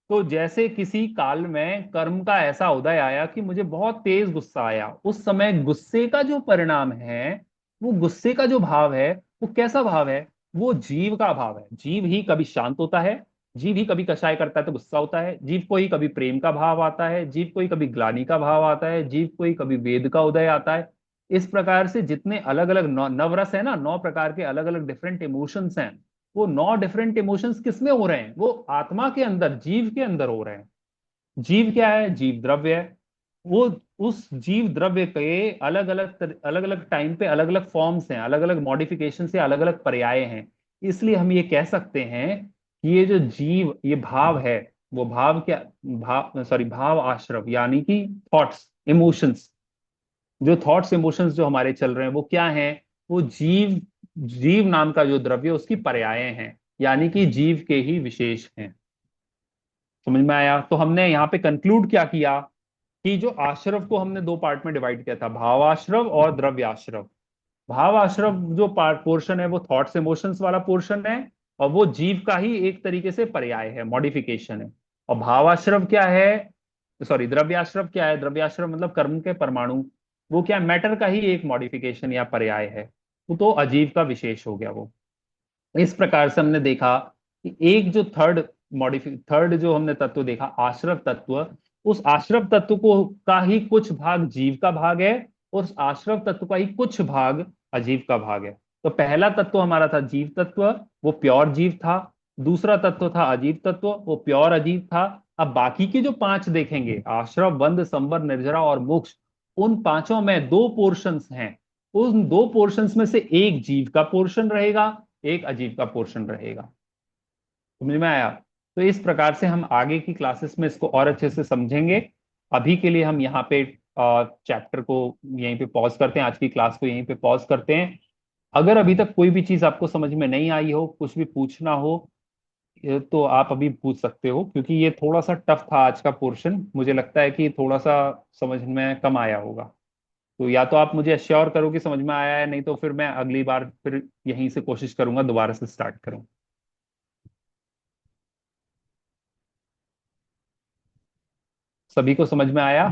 A: तो जैसे किसी काल में कर्म का ऐसा उदय आया कि मुझे बहुत तेज गुस्सा आया, उस समय गुस्से का जो परिणाम है, वो गुस्से का जो भाव है, वो कैसा भाव है? वो जीव का भाव है। जीव ही कभी शांत होता है, जीव ही कभी कषाय करता है तो गुस्सा होता है, जीव को ही कभी प्रेम का भाव आता है, जीव को ही कभी ग्लानि का भाव आता है, जीव को ही कभी वेद का उदय आता है। इस प्रकार से जितने अलग अलग नवरस है ना, 9 प्रकार के अलग अलग डिफरेंट इमोशंस हैं, वो 9 डिफरेंट इमोशंस किसमें हो रहे हैं? वो आत्मा के अंदर, जीव के अंदर हो रहे हैं। जीव क्या है? जीव द्रव्य है। वो उस जीव द्रव्य के अलग अलग टाइम पे अलग अलग फॉर्म्स हैं, अलग अलग मॉडिफिकेशन से अलग अलग पर्याय हैं। इसलिए हम ये कह सकते हैं कि ये जो जीव, ये भाव है, वो भाव क्या, भाव सॉरी भाव आश्रव यानी कि थॉट्स, इमोशंस, जो थॉट्स इमोशंस जो हमारे चल रहे हैं वो क्या हैं? वो जीव, जीव नाम का जो द्रव्य उसकी पर्याय हैं, यानी कि जीव के ही विशेष हैं। समझ में आया? तो हमने यहाँ पे कंक्लूड क्या किया कि जो आश्रव को हमने 2 पार्ट में डिवाइड किया था, भावाश्रव और द्रव्याश्रव। भावाश्रव जो पार्ट पोर्शन है वो थॉट्स इमोशंस वाला पोर्शन है, और वो जीव का ही एक तरीके से पर्याय है, मॉडिफिकेशन है। और भावाश्रव क्या है, सॉरी द्रव्याश्रव क्या है? द्रव्याश्रव मतलब कर्म के परमाणु, वो क्या, मैटर का ही एक मॉडिफिकेशन या पर्याय है। तो अजीव का विशेष हो गया वो। इस प्रकार से हमने देखा कि एक जो थर्ड जो हमने तत्व देखा, आश्रव तत्व, उस आश्रव तत्व को का ही कुछ भाग जीव का भाग है, और उस आश्रव तत्व का ही कुछ भाग अजीव का भाग है। तो पहला तत्व हमारा था जीव तत्व, वो प्योर जीव था। दूसरा तत्व था अजीव तत्व, वो प्योर अजीव था। अब बाकी के जो 5 देखेंगे, आश्रव, बंध, संवर, निर्जरा और मोक्ष, उन पांचों में 2 पोर्शंस हैं। उन 2 पोर्शंस में से एक जीव का पोर्शन रहेगा, एक अजीब का पोर्शन रहेगा। समझ में आया? तो इस प्रकार से हम आगे की क्लासेस में इसको और अच्छे से समझेंगे। अभी के लिए हम यहाँ पे चैप्टर को यहीं पे पॉज करते हैं, आज की क्लास को यहीं पे पॉज करते हैं। अगर अभी तक कोई भी चीज आपको समझ में नहीं आई हो, कुछ भी पूछना हो, तो आप अभी पूछ सकते हो, क्योंकि ये थोड़ा सा टफ था आज का पोर्शन, मुझे लगता है कि थोड़ा सा समझ में कम आया होगा। तो या तो आप मुझे अश्योर करो कि समझ में आया है, नहीं तो फिर मैं अगली बार फिर यहीं से कोशिश करूंगा दोबारा से स्टार्ट करूं। सभी को समझ में आया?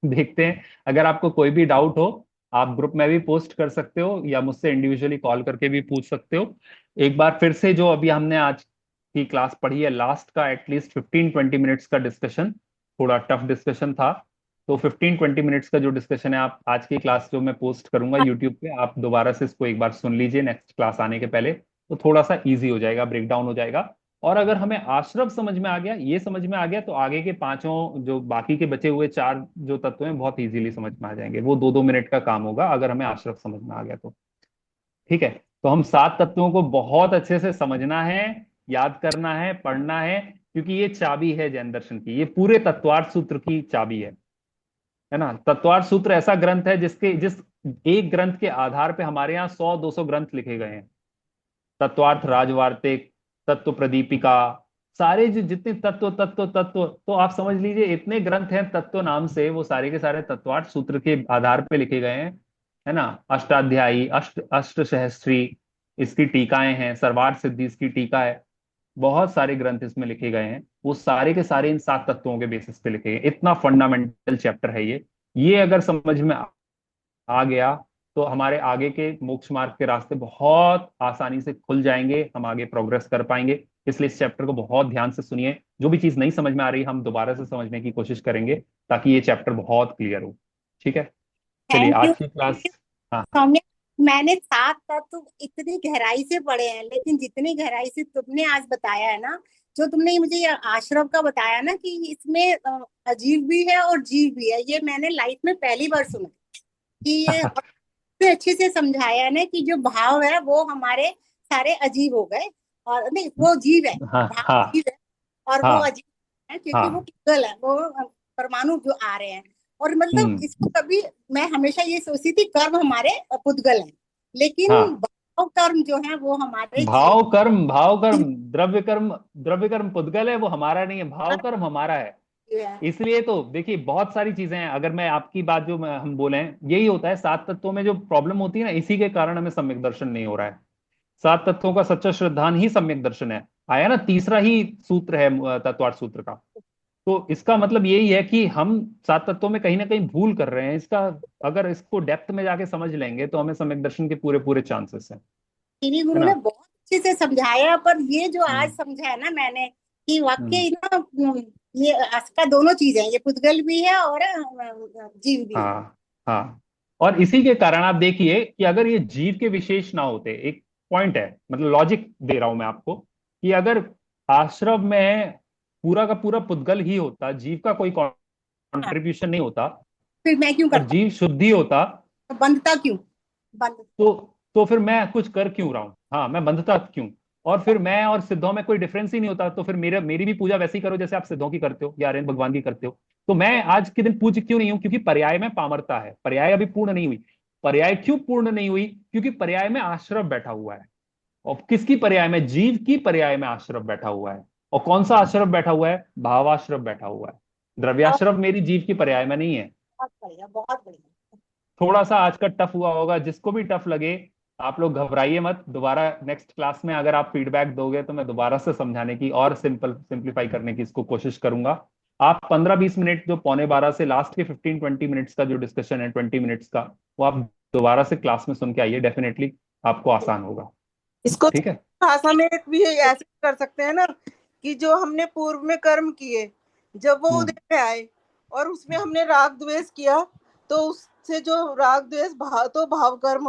A: देखते हैं, अगर आपको कोई भी डाउट हो, आप ग्रुप में भी पोस्ट कर सकते हो या मुझसे इंडिविजुअली कॉल करके भी पूछ सकते हो। एक बार फिर से जो अभी हमने आज की क्लास पढ़ी है, लास्ट का एटलीस्ट 15-20 मिनट्स का डिस्कशन, थोड़ा टफ डिस्कशन था। तो 15-20 मिनट्स का जो डिस्कशन है, आप आज की क्लास जो मैं पोस्ट करूंगा यूट्यूब पे, आप दोबारा से इसको एक बार सुन लीजिए नेक्स्ट क्लास आने के पहले, तो थोड़ा सा इजी हो जाएगा, ब्रेक डाउन हो जाएगा। और अगर हमें आश्रव समझ में आ गया, ये समझ में आ गया, तो आगे के पांचों जो बाकी के बचे हुए 4 जो तत्व हैं बहुत इजीली समझ में आ जाएंगे। वो 2-2 मिनट का काम होगा अगर हमें आश्रव समझ में आ गया तो। ठीक है? तो हम 7 तत्वों को बहुत अच्छे से समझना है, याद करना है, पढ़ना है, क्योंकि ये चाबी है जैन दर्शन की, ये पूरे तत्वार्थ सूत्र की चाबी है ना। तत्वार्थ सूत्र ऐसा ग्रंथ है जिस एक ग्रंथ के आधार पे हमारे यहाँ 100-200 ग्रंथ लिखे गए हैं। तत्वार्थ राजवार्तिक, तत्व प्रदीपिका, सारे जो जितने तत्व तत्व तत्व, तो आप समझ लीजिए इतने ग्रंथ हैं तत्व नाम से, वो सारे के सारे तत्वार्थ सूत्र के आधार पे लिखे गए हैं। है ना, अष्टाध्यायी, अष्ट सहस्त्री इसकी टीकाएं हैं, सर्वार्थ सिद्धि इसकी टीका है। बहुत सारे ग्रंथ इसमें लिखे गए हैं, वो सारे के सारे इन 7 तत्वों के बेसिस पे लिखे गए। इतना फंडामेंटल चैप्टर है ये अगर समझ में आ गया तो हमारे आगे के मोक्ष मार्ग के रास्ते बहुत आसानी से खुल जाएंगे, हम आगे प्रोग्रेस कर पाएंगे। इसलिए इस चैप्टर को बहुत ध्यान से सुनिए, जो भी चीज नहीं समझ में आ रही हम दोबारा से समझने की कोशिश करेंगे, ताकि ये चैप्टर बहुत क्लियर हो। ठीक है? चलिए
B: थैंक यू।
A: आज की क्लास। हाँ।
B: सौम्या, मैंने 7 तत्व इतनी गहराई से पढ़े हैं, लेकिन जितनी गहराई से तुमने आज बताया है ना, जो तुमने मुझे ये आश्रम का बताया ना कि इसमें अजीब भी है और जीव भी है, ये मैंने लाइफ में पहली बार सुना कि ये, और इतने अच्छे से समझाया है ना कि जो भाव है वो हमारे सारे अजीब हो गए, और नहीं वो जीव है,
A: हाँ
B: भाव
A: हाँ
B: जीव है और वो
A: हाँ
B: अजीब है क्योंकि वो
A: हाँ।
B: पुद्गल है, वो परमाणु जो आ रहे हैं। और मतलब
A: हम्म।
B: इसको कभी, मैं हमेशा ये सोचती थी कर्म हमारे पुद्गल हैं, लेकिन
A: हाँ,
B: भाव कर्म जो है वो हमारे जीव
A: भाव कर्म द्रव्य कर्म पुद्गल है, वो हमारा नहीं है, भाव कर्म हमारा है।
B: है।
A: इसलिए तो देखिए बहुत सारी चीजें हैं, अगर मैं आपकी बात जो हम बोले हैं, यही होता है सात तत्वों में जो प्रॉब्लम होती है ना, इसी के कारण हमें सम्यक दर्शन नहीं हो रहा है। सात तत्वों का सच्चा श्रद्धान ही सम्यक दर्शन है। आया ना, तीसरा ही सूत्र है तत्वार्थ सूत्र का। तो इसका मतलब यही है कि हम सात तत्वों में कहीं ना कहीं भूल कर रहे हैं इसका। अगर इसको डेप्थ में जाके समझ लेंगे तो हमें सम्यक दर्शन के पूरे पूरे चांसेस हैं।
B: श्री
A: है
B: गुरु
A: ना।
B: ने बहुत अच्छे से समझाया, पर ये जो आज
A: हम्म।
B: समझा है ना मैंने कि
A: हम्म।
B: वाकई ना, ये इसका दोनों चीजें हैं, ये पुद्गल भी है और जीव भी है।
A: हाँ हाँ। और इसी के कारण आप देखिए कि अगर ये जीव के विशेष ना होते, एक पॉइंट है, मतलब लॉजिक दे रहा हूं मैं आपको, कि अगर आश्रम में पूरा का पूरा पुद्गल ही होता, जीव का कोई
B: हाँ,
A: कंट्रीब्यूशन नहीं होता,
B: फिर मैं क्यों
A: और
B: करता
A: जीव शुद्धि होता,
B: हूँ, बंधता क्यों, बंध
A: तो फिर मैं कुछ कर क्यों रहा हूं, हाँ मैं बंधता क्यों। और फिर मैं और सिद्धों में कोई डिफरेंस ही नहीं होता, तो फिर मेरी भी पूजा वैसी करो जैसे आप सिद्धों की करते हो या आर्यन भगवान की करते हो। तो मैं आज के दिन पूज्य क्यों नहीं हूं, क्योंकि पर्याय में पामरता है, पर्याय अभी पूर्ण नहीं हुई। पर्याय क्यों पूर्ण नहीं हुई, क्योंकि पर्याय में आश्रव बैठा हुआ है। और किसकी पर्याय में, जीव की पर्याय में आश्रव बैठा हुआ है। और कौन सा आश्रव बैठा हुआ है, भावाश्रव बैठा हुआ है।
B: बहुत
A: द्रव्याश्रव मेरी जीव की पर्याय में नहीं है।
B: बहुत बढ़िया, बहुत बढ़िया।
A: थोड़ा सा आज का टफ हुआ होगा, जिसको भी टफ लगे आप लोग घबराइए मत, दोबारा नेक्स्ट क्लास में अगर आप फीडबैक दोगे तो मैं दोबारा से समझाने की और सिंपलीफाई करने की इसको कोशिश करूंगा। आप 15-20 मिनट जो 11:15 से लास्ट के 15-20 मिनट्स का जो डिस्कशन है 20 मिनट्स का, वो आप दोबारा से क्लास में सुन के आइए, डेफिनेटली आपको आसान होगा।
C: इसको
A: ठीक है।
C: भाषा में एक भी ऐसे कर सकते हैं ना कि जो हमने पूर्व में कर्म किए, जब वो
A: हम्म।
C: उदय में आए और उसमें हमने राग द्वेष किया, तो उससे जो राग द्वेष भाव, तो भाव कर्म